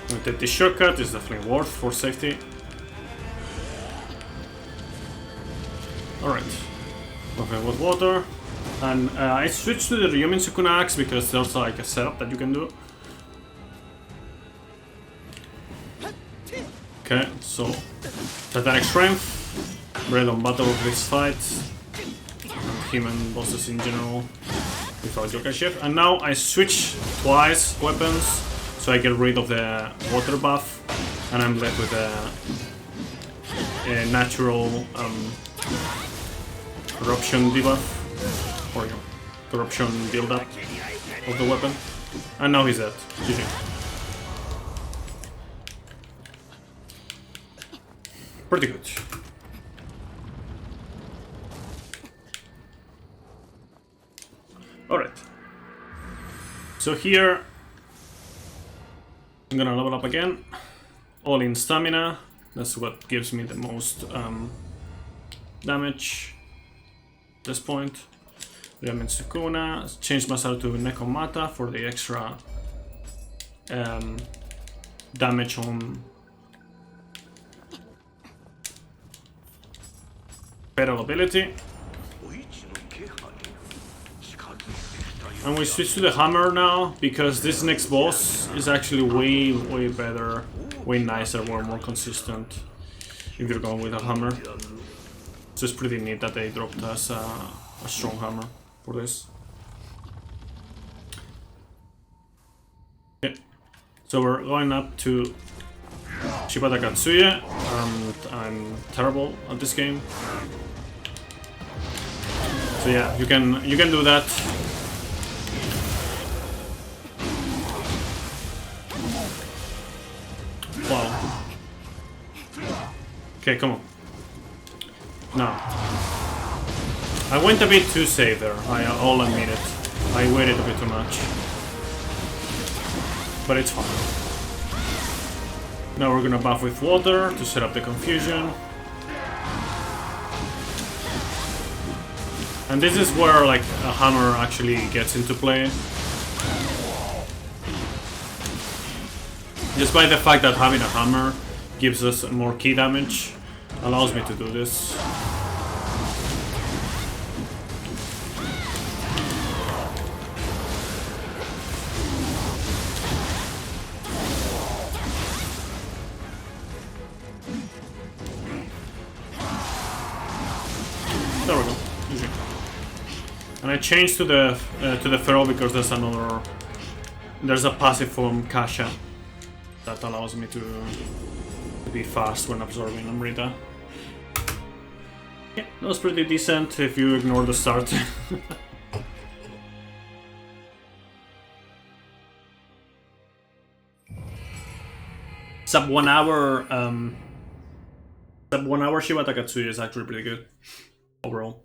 I'll take this shortcut, it's definitely worth for safety. Alright, nothing with water. And I switched to the Ryumin Sukuna axe because there's like a setup that you can do. Okay, so Titanic Strength, bread on battle of this fight, and human bosses in general without Yokai Chef. And now I switch twice weapons, so I get rid of the water buff, and I'm left with a natural corruption debuff, or corruption build-up of the weapon. And now he's dead. GG. Pretty good. Alright. So here I'm gonna level up again. All in stamina. That's what gives me the most damage at this point. Ryumin Sukuna. Change myself to Nekomata for the extra damage on Feral ability. And we switch to the hammer now, because this next boss is actually way better, way nicer, way more consistent if you're going with a hammer. So it's pretty neat that they dropped us a strong hammer for this. Okay, so we're going up to Shibata Katsuya, and I'm terrible at this game. So yeah, you can do that. Wow. Okay, come on. No. I went a bit too safe there, I'll admit it. I waited a bit too much. But it's fine. Now we're gonna buff with water to set up the confusion. And this is where like a hammer actually gets into play. Despite the fact that having a hammer gives us more key damage, allows me to do this. I changed to the Feral because there's a passive from Kasha that allows me to be fast when absorbing Amrita. Yeah, that was pretty decent if you ignore the start. Sub 1 hour Shiba Takatsuya is actually pretty good overall.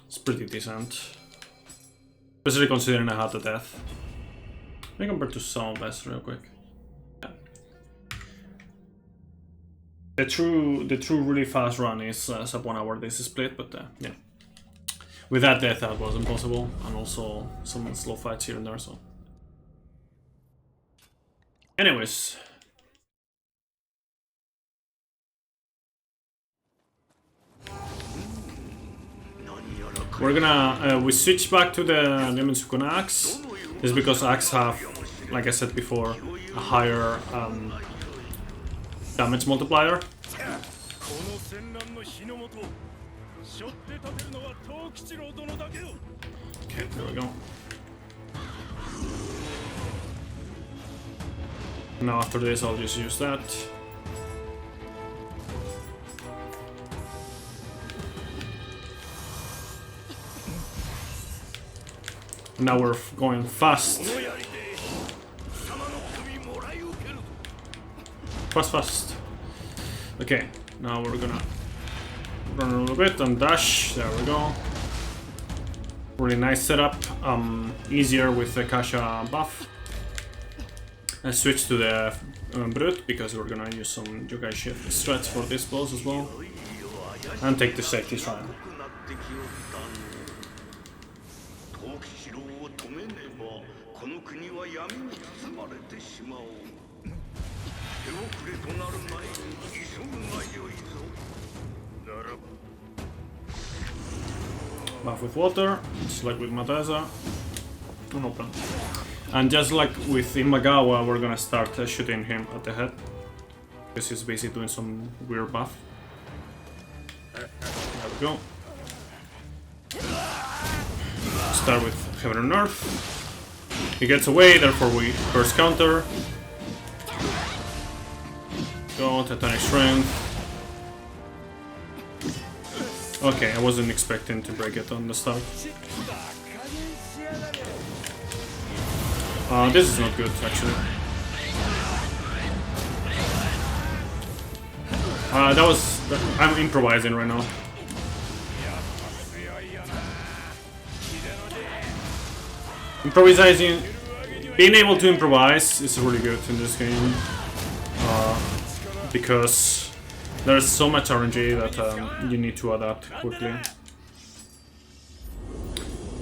It's pretty decent. Especially considering I had the death. Let me compare to some of this real quick. Yeah. The true really fast run is sub 1 hour this split, but yeah. With that death that was impossible, and also some slow fights here and there, so. Anyways. We're gonna, we switch back to the Demon Sukuna Axe. This is because Axe have, like I said before, a higher damage multiplier. Okay, there we go. Now after this I'll just use that. Now we're going fast. Fast. Okay, now we're gonna run a little bit and dash. There we go. Really nice setup. Easier with the Kasha buff. I switched to the Brute because we're gonna use some Yokai Shift strats for this boss as well. And take the safety shrine. Buff with water, just like with Natasha. Unopen. And just like with Imagawa, we're gonna start shooting him at the head. Because he's basically doing some weird buff. There we go. Start with Heaven and Earth. He gets away, therefore we first counter. Go, Titanic Strength. Okay, I wasn't expecting to break it on the start. This is not good, actually. I'm improvising right now. Improvising, being able to improvise is really good in this game. Because there's so much RNG that you need to adapt quickly.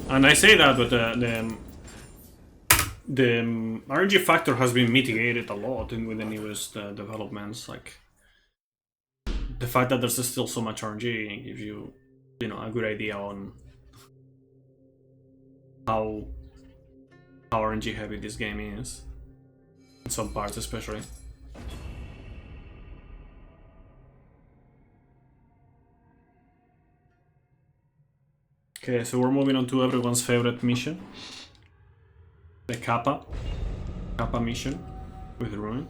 And I say that, but the RNG factor has been mitigated a lot with the newest developments. Like the fact that there's still so much RNG gives you, a good idea on how RNG heavy this game is, in some parts especially. Okay, so we're moving on to everyone's favorite mission. The Kappa mission with Ruin.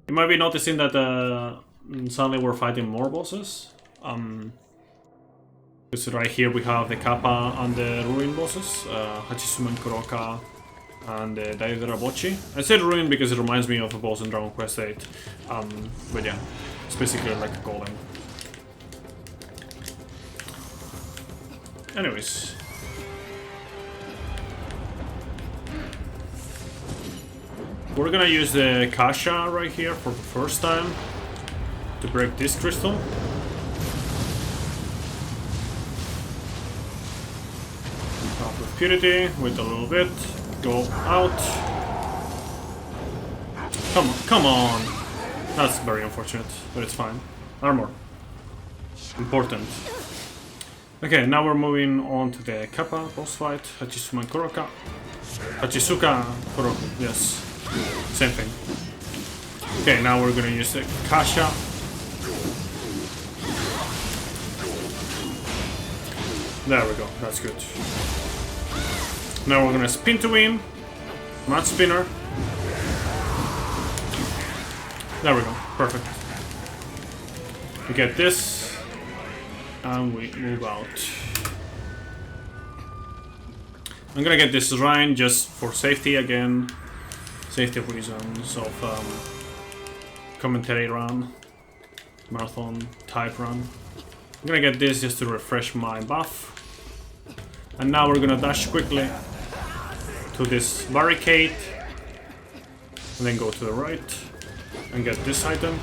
You might be noticing that suddenly we're fighting more bosses. So right here we have the Kappa and the Ruin bosses, Hachisuma and Kuroka and Daidarabochi. I said Ruin because it reminds me of a boss in Dragon Quest VIII, but yeah, it's basically like a golem. Anyways. We're gonna use the Kasha right here for the first time to break this crystal. Off with Purity, wait a little bit, go out. Come on! That's very unfortunate, but it's fine. Armor. Important. Okay, now we're moving on to the Kappa boss fight, Hachisuma and Kuroka. Hachisuka, Kuroka, yes. Same thing. Okay, now we're gonna use the Natasha. There we go, that's good. Now we're gonna spin to him. Mud spinner. There we go, perfect. We get this, and we move out. I'm gonna get this shrine just for safety again. Safety reasons of commentary run, marathon type run. I'm gonna get this just to refresh my buff. And now we're gonna dash quickly to this barricade. And then go to the right and get this item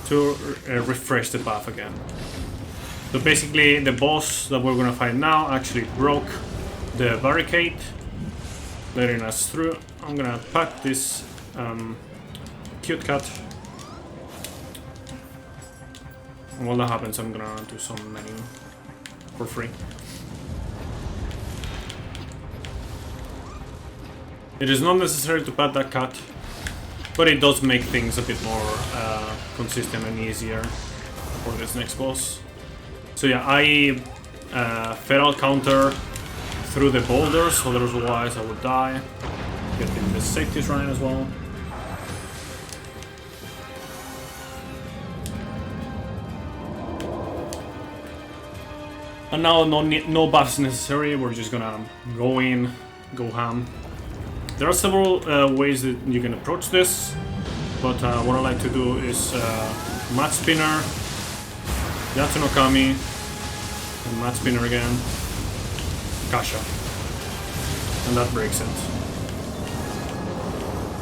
to refresh the buff again. So basically the boss that we're gonna fight now actually broke the barricade, letting us through. I'm gonna pack this cute cat. And while that happens, I'm gonna do some menu for free. It is not necessary to pet that cat, but it does make things a bit more consistent and easier for this next boss. So yeah, I feral counter through the boulders, otherwise I would die. Getting the safety shrine as well. And now no buffs necessary, we're just gonna go in, go ham. There are several ways that you can approach this, but what I like to do is Mud Spinner, Yatsu no Kami, and Mud Spinner again, Kasha. And that breaks it.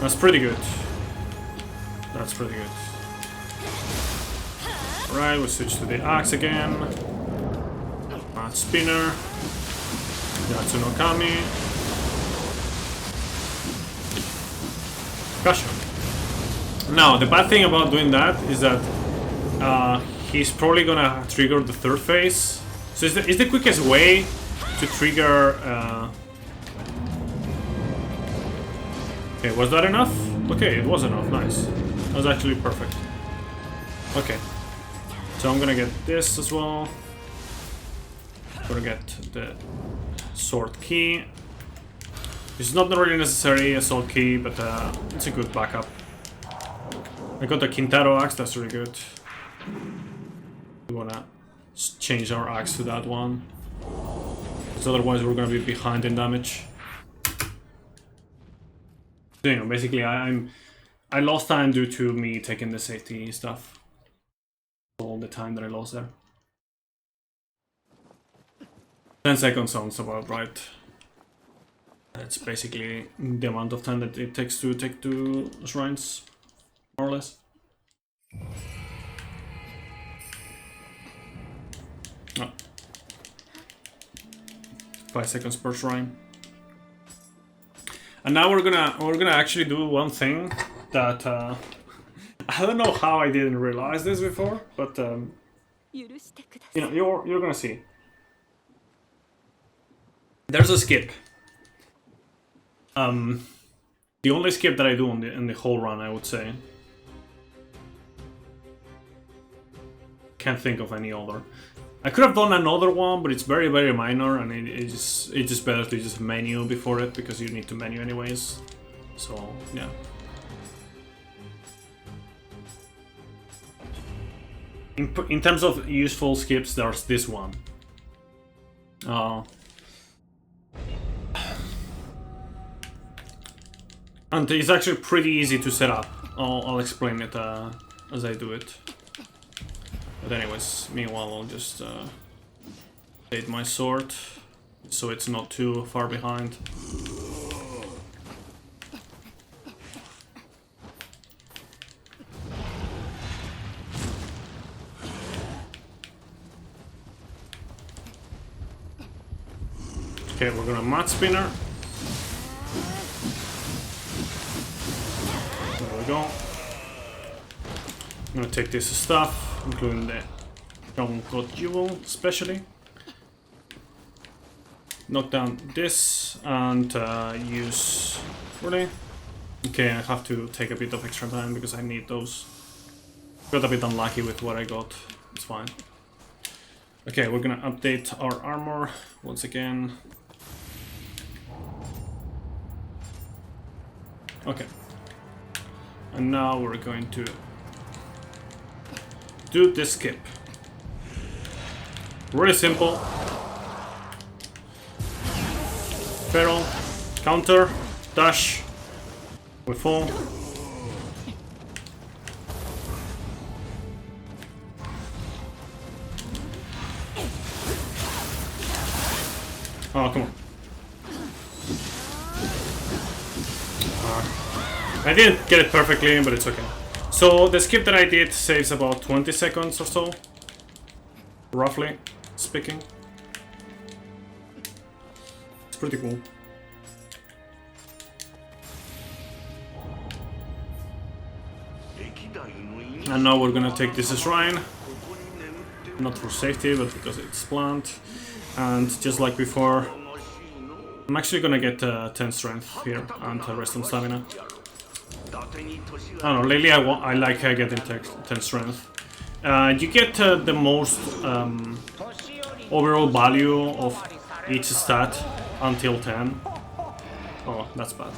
That's pretty good. That's pretty good. Alright, we switch to the axe again. Mud Spinner, Yatsu no Kami, Kasha. Now, the bad thing about doing that is that he's probably gonna trigger the third phase. So it's the quickest way to trigger... Okay, was that enough? Okay, it was enough, nice. That was actually perfect. Okay. So I'm gonna get this as well. I'm gonna get the sword key. It's not really necessary, a sword key, but it's a good backup. I got the Quintaro axe, that's really good. We wanna change our axe to that one, because otherwise we're gonna be behind in damage. So, you know, basically I lost time due to me taking the safety stuff. All the time that I lost there. 10 seconds sounds about right. That's basically the amount of time that it takes to take 2 shrines, more or less. Oh. 5 seconds per shrine. And now we're gonna actually do one thing that I don't know how I didn't realize this before, but you know, you're gonna see. There's a skip. The only skip that I do in the whole run, I would say. Can't think of any other. I could have done another one, but it's very, very minor, and it's just better to just menu before it, because you need to menu anyways. So, yeah. In terms of useful skips, there's this one. And it's actually pretty easy to set up. I'll explain it as I do it. But anyways, meanwhile I'll just update my sword so it's not too far behind. Okay, we're gonna Mud Spinner. There we go. I'm gonna take this stuff, including the Got Jewel, especially. Knock down this and use... Really? Okay, I have to take a bit of extra time because I need those. Got a bit unlucky with what I got. It's fine. Okay, we're gonna update our armor once again. Okay. And now we're going to do this skip. Really simple. Feral, counter, dash, we fall. Oh, come on. I didn't get it perfectly, but it's okay. So the skip that I did saves about 20 seconds or so, roughly speaking. It's pretty cool. And now we're gonna take this shrine, not for safety, but because it's planned. And just like before, I'm actually gonna get 10 strength here and rest on stamina. I don't know, lately I like getting 10 strength. You get the most overall value of each stat until 10. Oh, that's bad.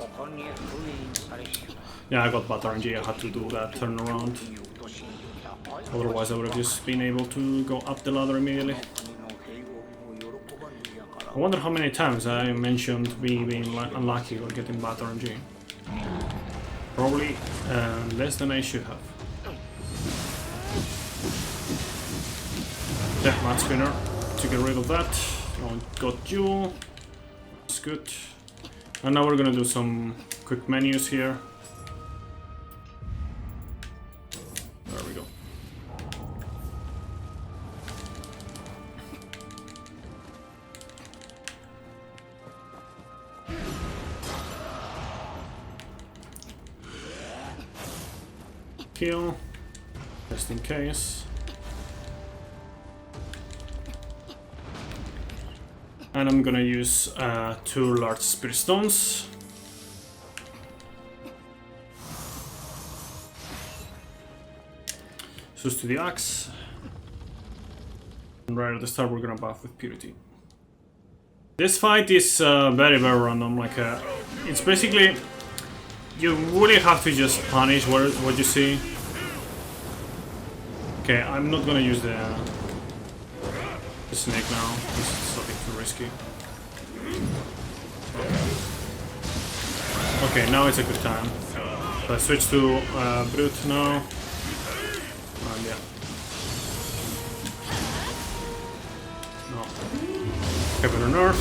Yeah, I got bad RNG, I had to do that turnaround. Otherwise I would have just been able to go up the ladder immediately. I wonder how many times I mentioned me being unlucky or getting bad RNG. Probably less than I should have. Yeah, Mad Spinner to get rid of that. Got you. That's good. And now we're gonna do some quick menus here. There we go. Kill, just in case. And I'm gonna use 2 large spirit stones. Switch to the axe. And right at the start we're gonna buff with purity. This fight is very random, like it's basically you really have to just punish what you see. Okay, I'm not gonna use the snake now. This is a bit too risky. Okay, now it's a good time. So I switch to brute now. And yeah. No. Kappa North.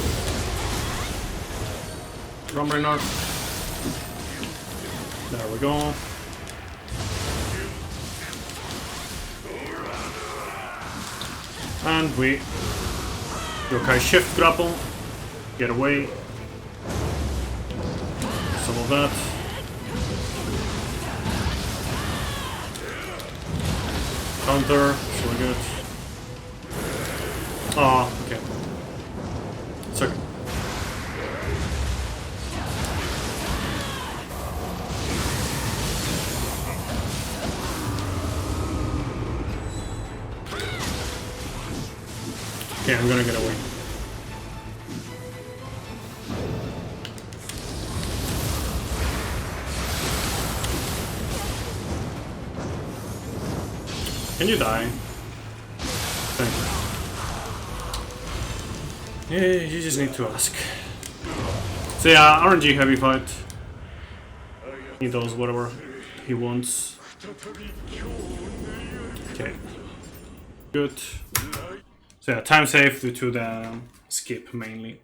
Rumble North. There we go. And we Yokai shift grapple. Get away. Some of that. Counter, so we're good. Oh, okay. It's okay. Okay, I'm gonna get away. Can you die? Thank you. Yeah, you just need to ask. So yeah, RNG heavy fight. He does whatever he wants. Okay. Good. So yeah, time save due to the skip mainly.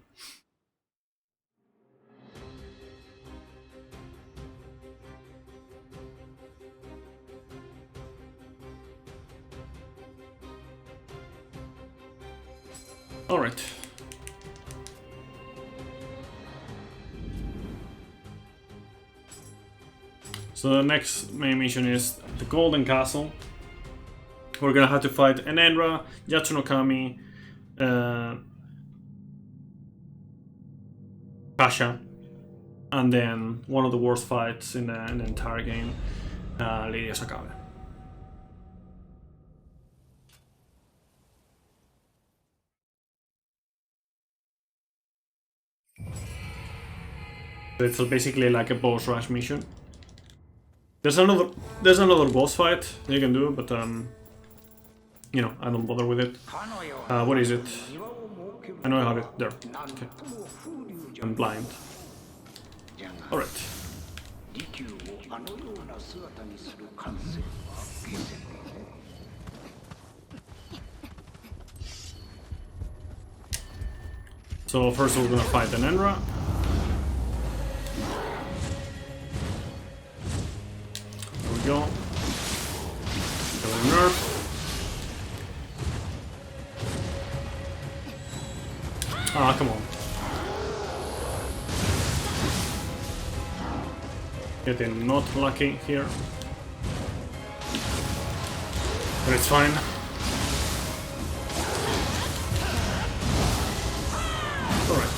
Alright. So the next main mission is the Golden Castle. We're gonna have to fight Enenra, Yatsunokami, Natasha, And then one of the worst fights in the entire game, Lady Asakabe. It's basically like a boss rush mission. There's another boss fight you can do, but you know, I don't bother with it. What is it? I know I have it there. Okay. I'm blind. Alright. So first we're gonna fight an Enra. There we go. Nerf. Ah, come on. Getting not lucky here. But it's fine. Alright.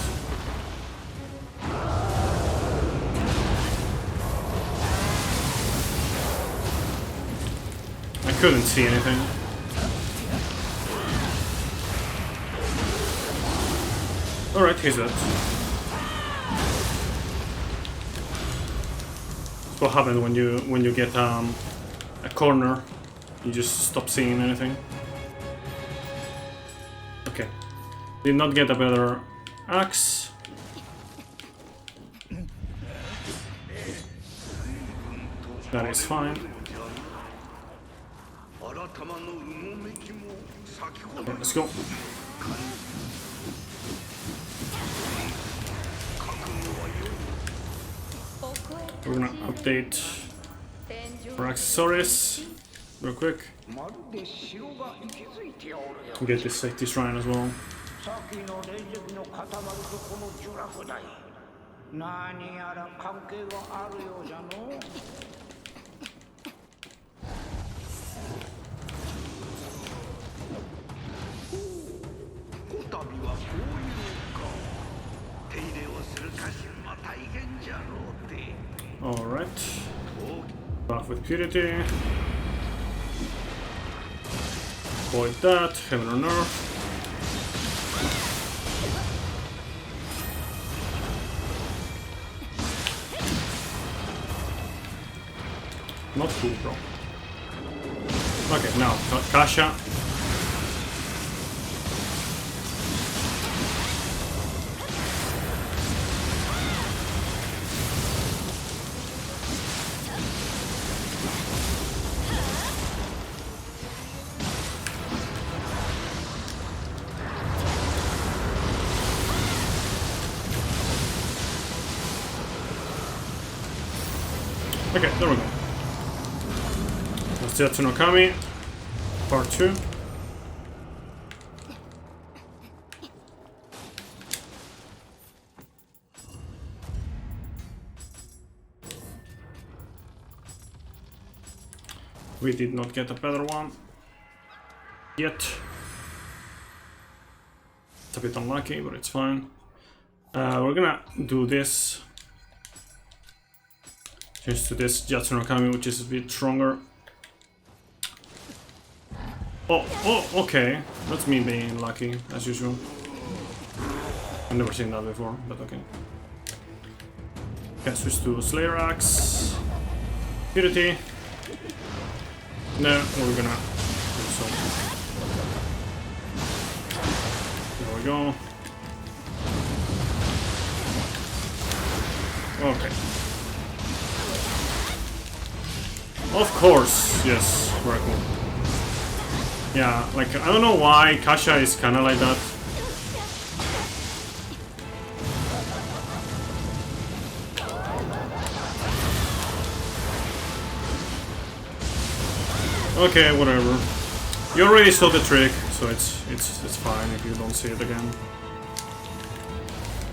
I couldn't see anything. Alright, he's dead. What happens when you get a corner? You just stop seeing anything. Okay. Did not get a better axe. That is fine. Okay, let's go. We're gonna update our accessories real quick. Get this safety shrine as well. Alright. Buff with purity. Avoid that. Heaven or Nerf. Not cool, bro. Okay, now Natasha. Okay, there we go. Let's get to Nokami, part 2. We did not get a better one yet. It's a bit unlucky, but it's fine. We're gonna do this. Change to this Jatsu no Kami, which is a bit stronger. Oh, okay. That's me being lucky, as usual. I've never seen that before, but okay. Okay, switch to Slayer Axe. Purity. No, we're gonna do some. There we go. Okay. Of course, yes, very cool. Yeah, like, I don't know why Kasha is kinda like that. Okay, whatever. You already saw the trick, so it's fine if you don't see it again.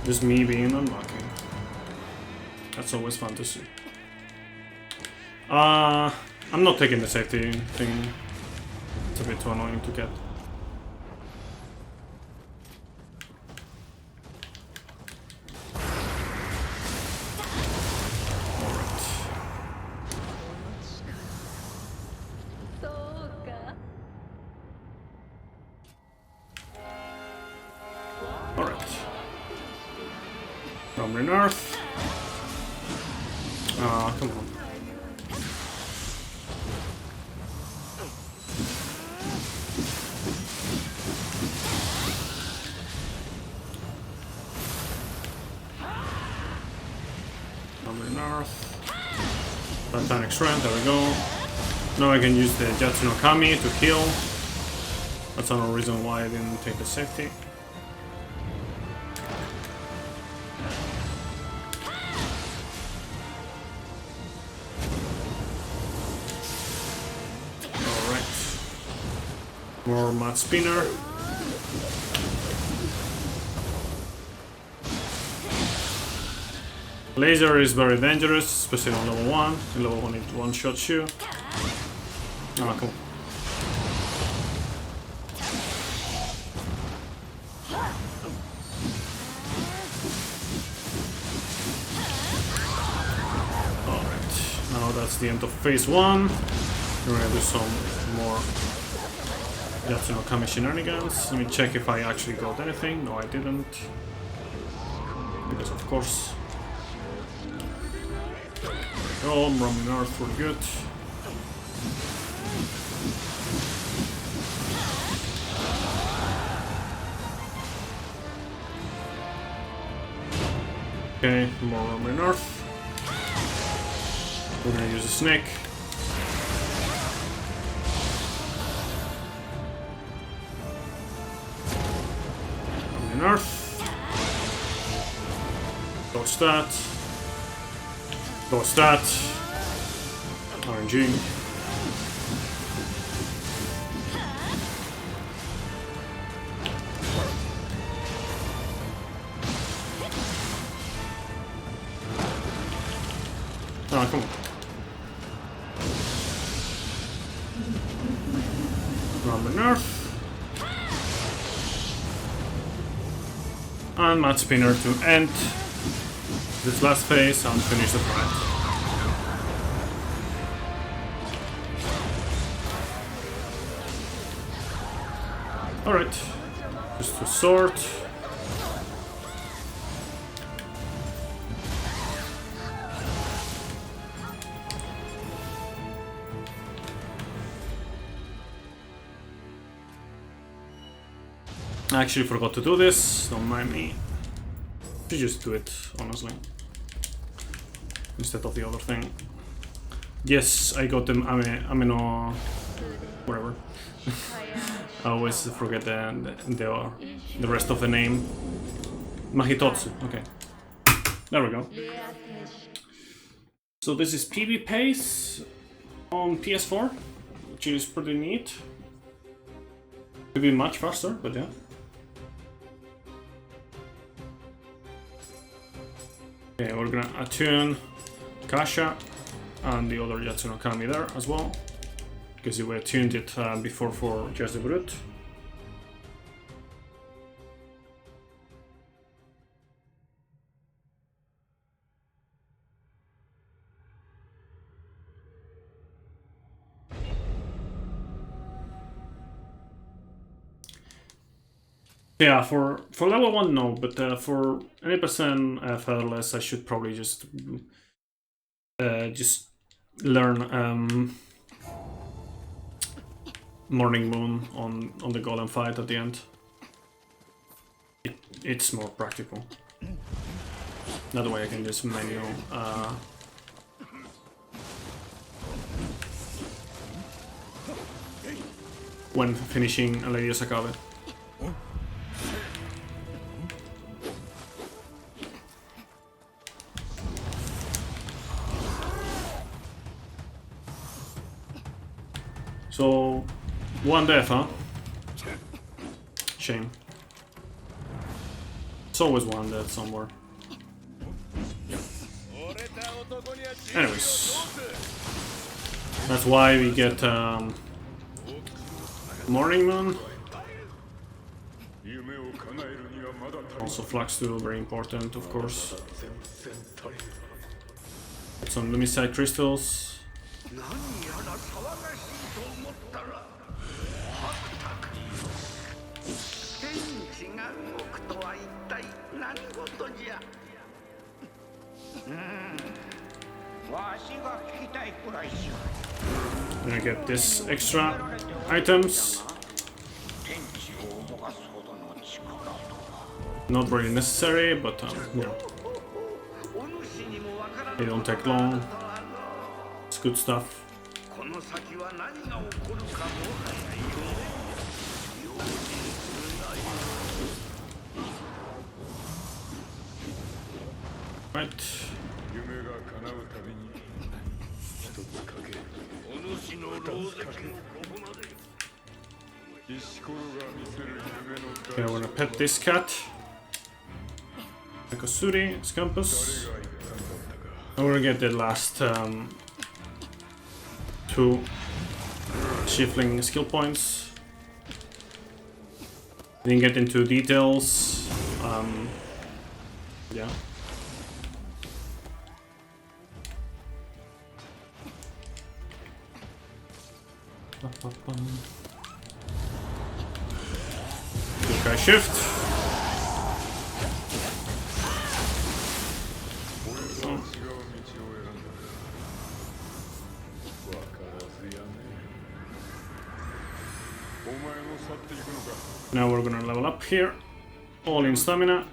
Just me being unlucky. That's always fun to see. I'm not taking the safety thing. It's a bit too annoying to get. From the north. Ah, come on. From the north. Titanic Strength, there we go. Now I can use the Jatsu no Kami to heal. That's another reason why I didn't take the safety. More mud spinner. Laser is very dangerous, especially on level 1. In level 1 it one-shots you. Ah, cool. Alright, now that's the end of phase 1. We're gonna do some more Jatsu no Kami shenanigans. Let me check if I actually got anything. No, I didn't. Because of course. Oh, I'm roaming north for good. Okay, more roaming north. We're gonna use a snake. North. Dodge that. Dodge that. RNG. Ah, come on. From the north. And Mud Spinner to end this last phase and finish the fight. Alright, just to sort. I actually forgot to do this, don't mind me. Should just do it, honestly. Instead of the other thing. Yes, I got them amino... whatever. I always forget the rest of the name. Mahitotsu, okay. There we go. So this is PB Pace on PS4, which is pretty neat. Could be much faster, but yeah. Okay, we're gonna attune Natasha and the other Jatsu no Kami there as well, because we attuned it before for just the brute. Yeah, for level 1 no, but for any percent Featherless I should probably just learn Morning Moon on the golem fight at the end. It's more practical. That way I can just menu when finishing a Lady Sakabe. So, one death, huh? Shame. It's always one death somewhere. Anyways. That's why we get Morning Moon. Also Flux Tool, very important, of course. Some Lumisite crystals. Gonna get this extra items. Not really necessary, but you know, they don't take long. It's good stuff. Right. Okay, I wanna pet this cat. Akosuri, Scampus. And we're gonna get the last 2 Shifling skill points. Didn't get into details. Yeah. Okay, shift. Now we're gonna level up here. All in stamina.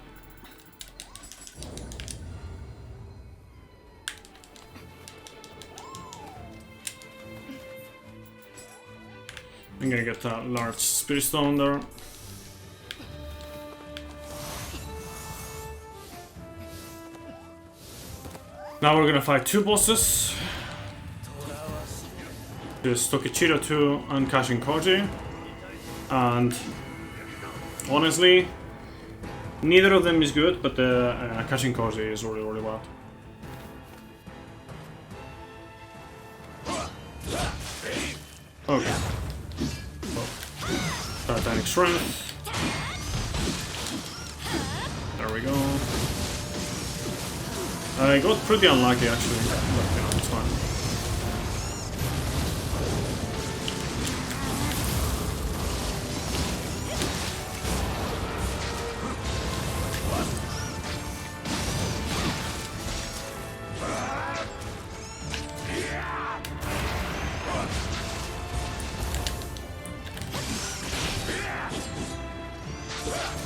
I'm gonna get a large spirit stone there. Now we're gonna fight 2 bosses. There's Tokichiro 2 and Kashin Koji. And honestly, neither of them is good, but Kashin Koji is really, really bad. Okay. Titanic Strength. There we go. I got pretty unlucky actually, but you know, it's fine.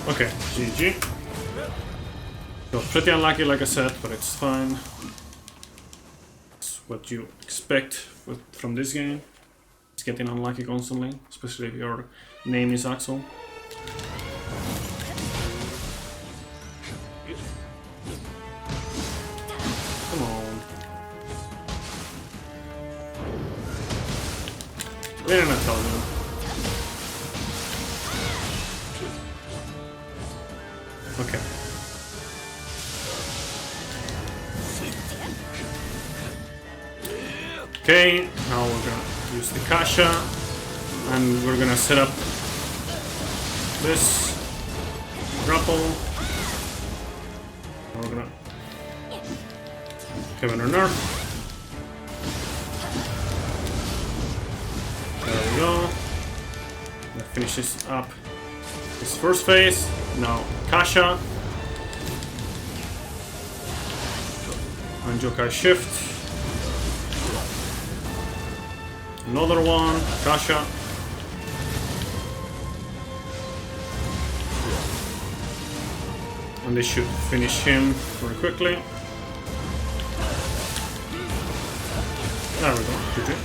Okay, GG. Got pretty unlucky, like I said, but it's fine. It's what you expect from this game. It's getting unlucky constantly, especially if your name is Axel. Come on. Didn't I tell you? Okay. Okay, now we're gonna use the Kasha, and we're gonna set up this grapple. We're gonna give it a nerf. There we go. That finishes up this first phase. Now Kasha and Jokai Shift. Another one, Kasha. And this should finish him very quickly. There we go, GG.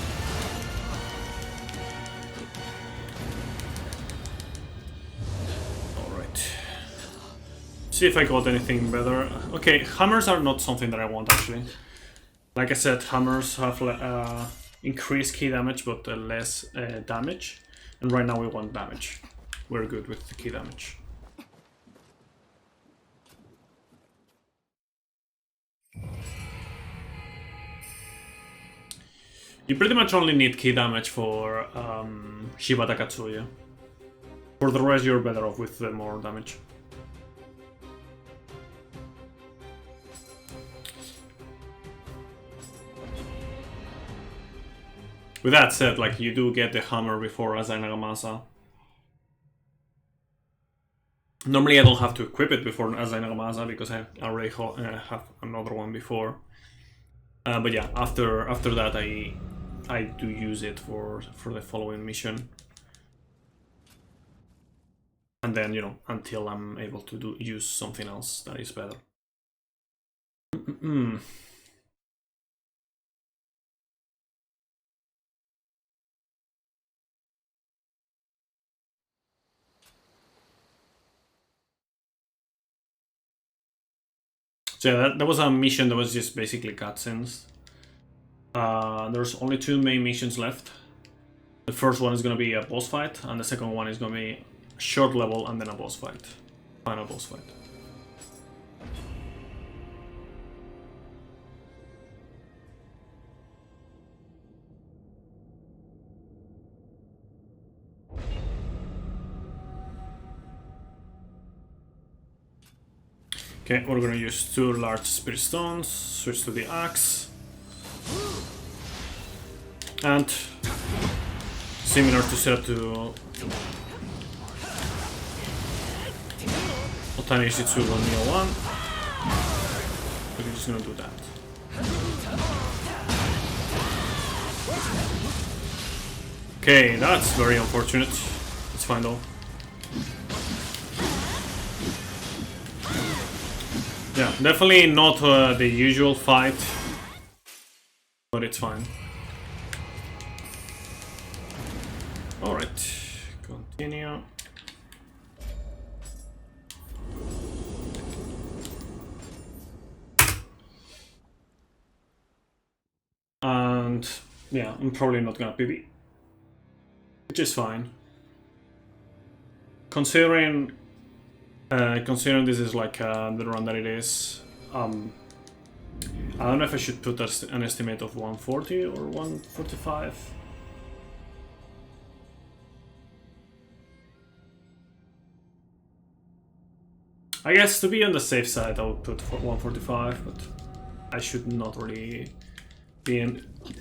Alright. See if I got anything better. Okay, hammers are not something that I want actually. Like I said, hammers have increased key damage but less damage. And right now we want damage. We're good with the key damage. You pretty much only need key damage for Shibata Katsuya. For the rest you're better off with more damage. With that said, like, you do get the hammer before Azai Nagamasa. Normally I don't have to equip it before Azai Nagamasa because I already have another one before. But yeah, after that I do use it for the following mission. And then, you know, until I'm able to use something else that is better. So yeah, that was a mission that was just basically cutscenes. There's only 2 main missions left. The first one is going to be a boss fight, and the second one is going to be a short level and then a boss fight. Final boss fight. Okay, we're going to use 2 large spirit stones, switch to the axe. And similar to set to Otani Shitsu on Nioh 1, we're just gonna do that. Okay, that's very unfortunate. It's fine though. Yeah, definitely not the usual fight, but it's fine. Alright, continue. And yeah, I'm probably not gonna PB, which is fine. Considering this is like the run that it is, I don't know if I should put an estimate of 140 or 145. I guess to be on the safe side, I would put 145, but I should not really be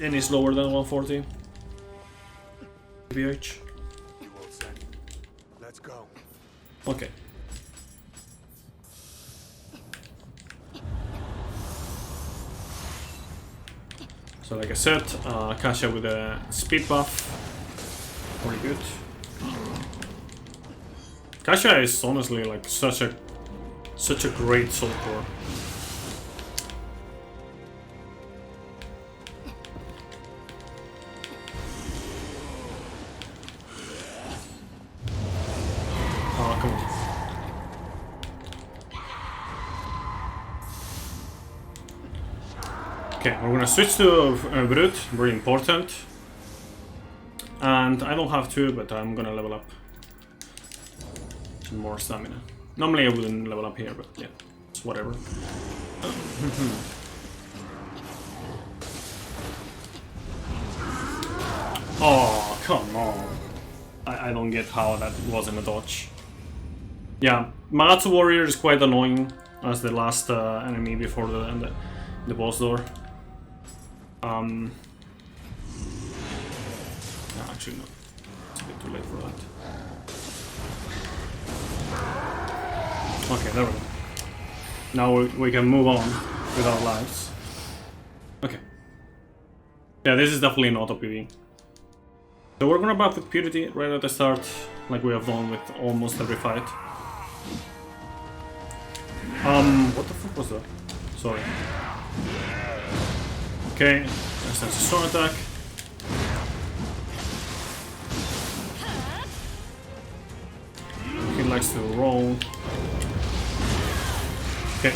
any slower than 140. BH. Let's go. Okay. So like I said, Kasha with a speed buff. Pretty good. Kasha is honestly like such a great soul core. Oh, come on. Okay, we're gonna switch to Brute, very important. And I don't have to, but I'm gonna level up. Some more stamina. Normally I wouldn't level up here, but yeah, it's whatever. Oh, come on. I don't get how that wasn't a dodge. Yeah, Magatsu Warrior is quite annoying as the last enemy before the boss door. No, actually no. It's a bit too late for that. Okay, there we go. Now we can move on with our lives. Okay. Yeah, this is definitely not a PV. So we're gonna buff with Purity right at the start, like we have done with almost every fight. What the fuck was that? Sorry. Okay, that's a strong attack. He likes to roll. Okay.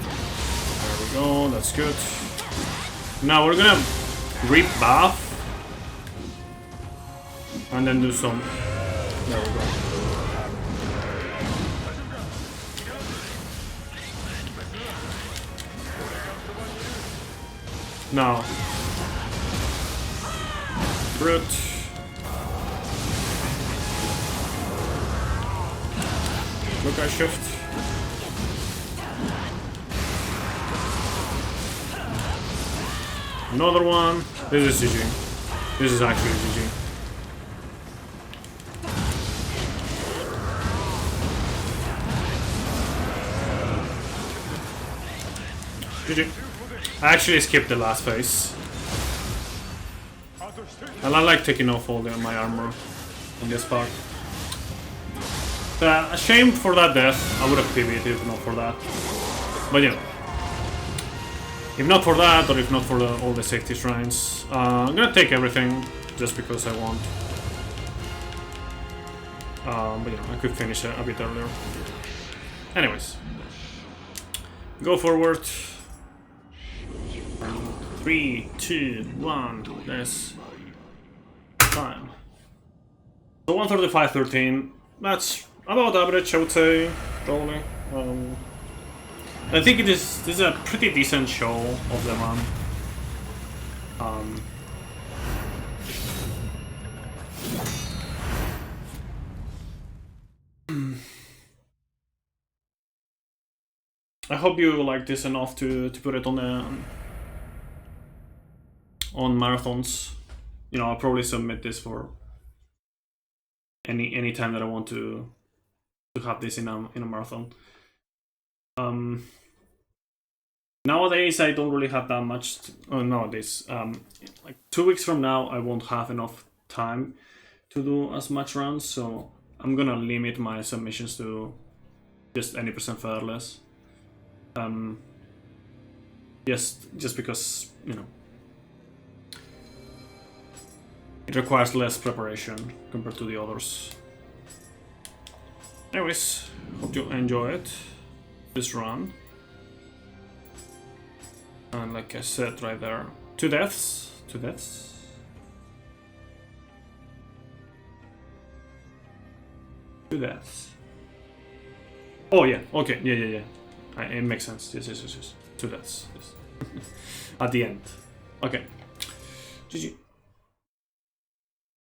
There we go, that's good. Now we're gonna rebuff. And then do some... There we go. Now. Brute. Look, I shift. Another one. This is GG. This is actually GG. GG. I actually skipped the last phase. And I like taking off all my armor in this part. A shame for that death. I would have PvP'd if not for that. But you know. If not for that, or if not for all the safety shrines, I'm gonna take everything just because I want. But you know, I could finish it a bit earlier. Anyways. Go forward. 3, 2, 1, there's time. So 135.13, that's about average, I would say, probably. I think this is a pretty decent show of the man. I hope you like this enough to put it on marathons. You know, I'll probably submit this for any time that I want to have this in a marathon. Nowadays I don't really have that much. Nowadays, like 2 weeks from now, I won't have enough time to do as much runs, so I'm gonna limit my submissions to just any percent featherless. Just because, you know, it requires less preparation compared to the others. Anyways, hope you enjoyed this run. And like I said right there, 2 deaths. 2 deaths. Oh yeah, okay, yeah. It makes sense. Yes. 2 deaths. Yes. At the end. Okay. GG.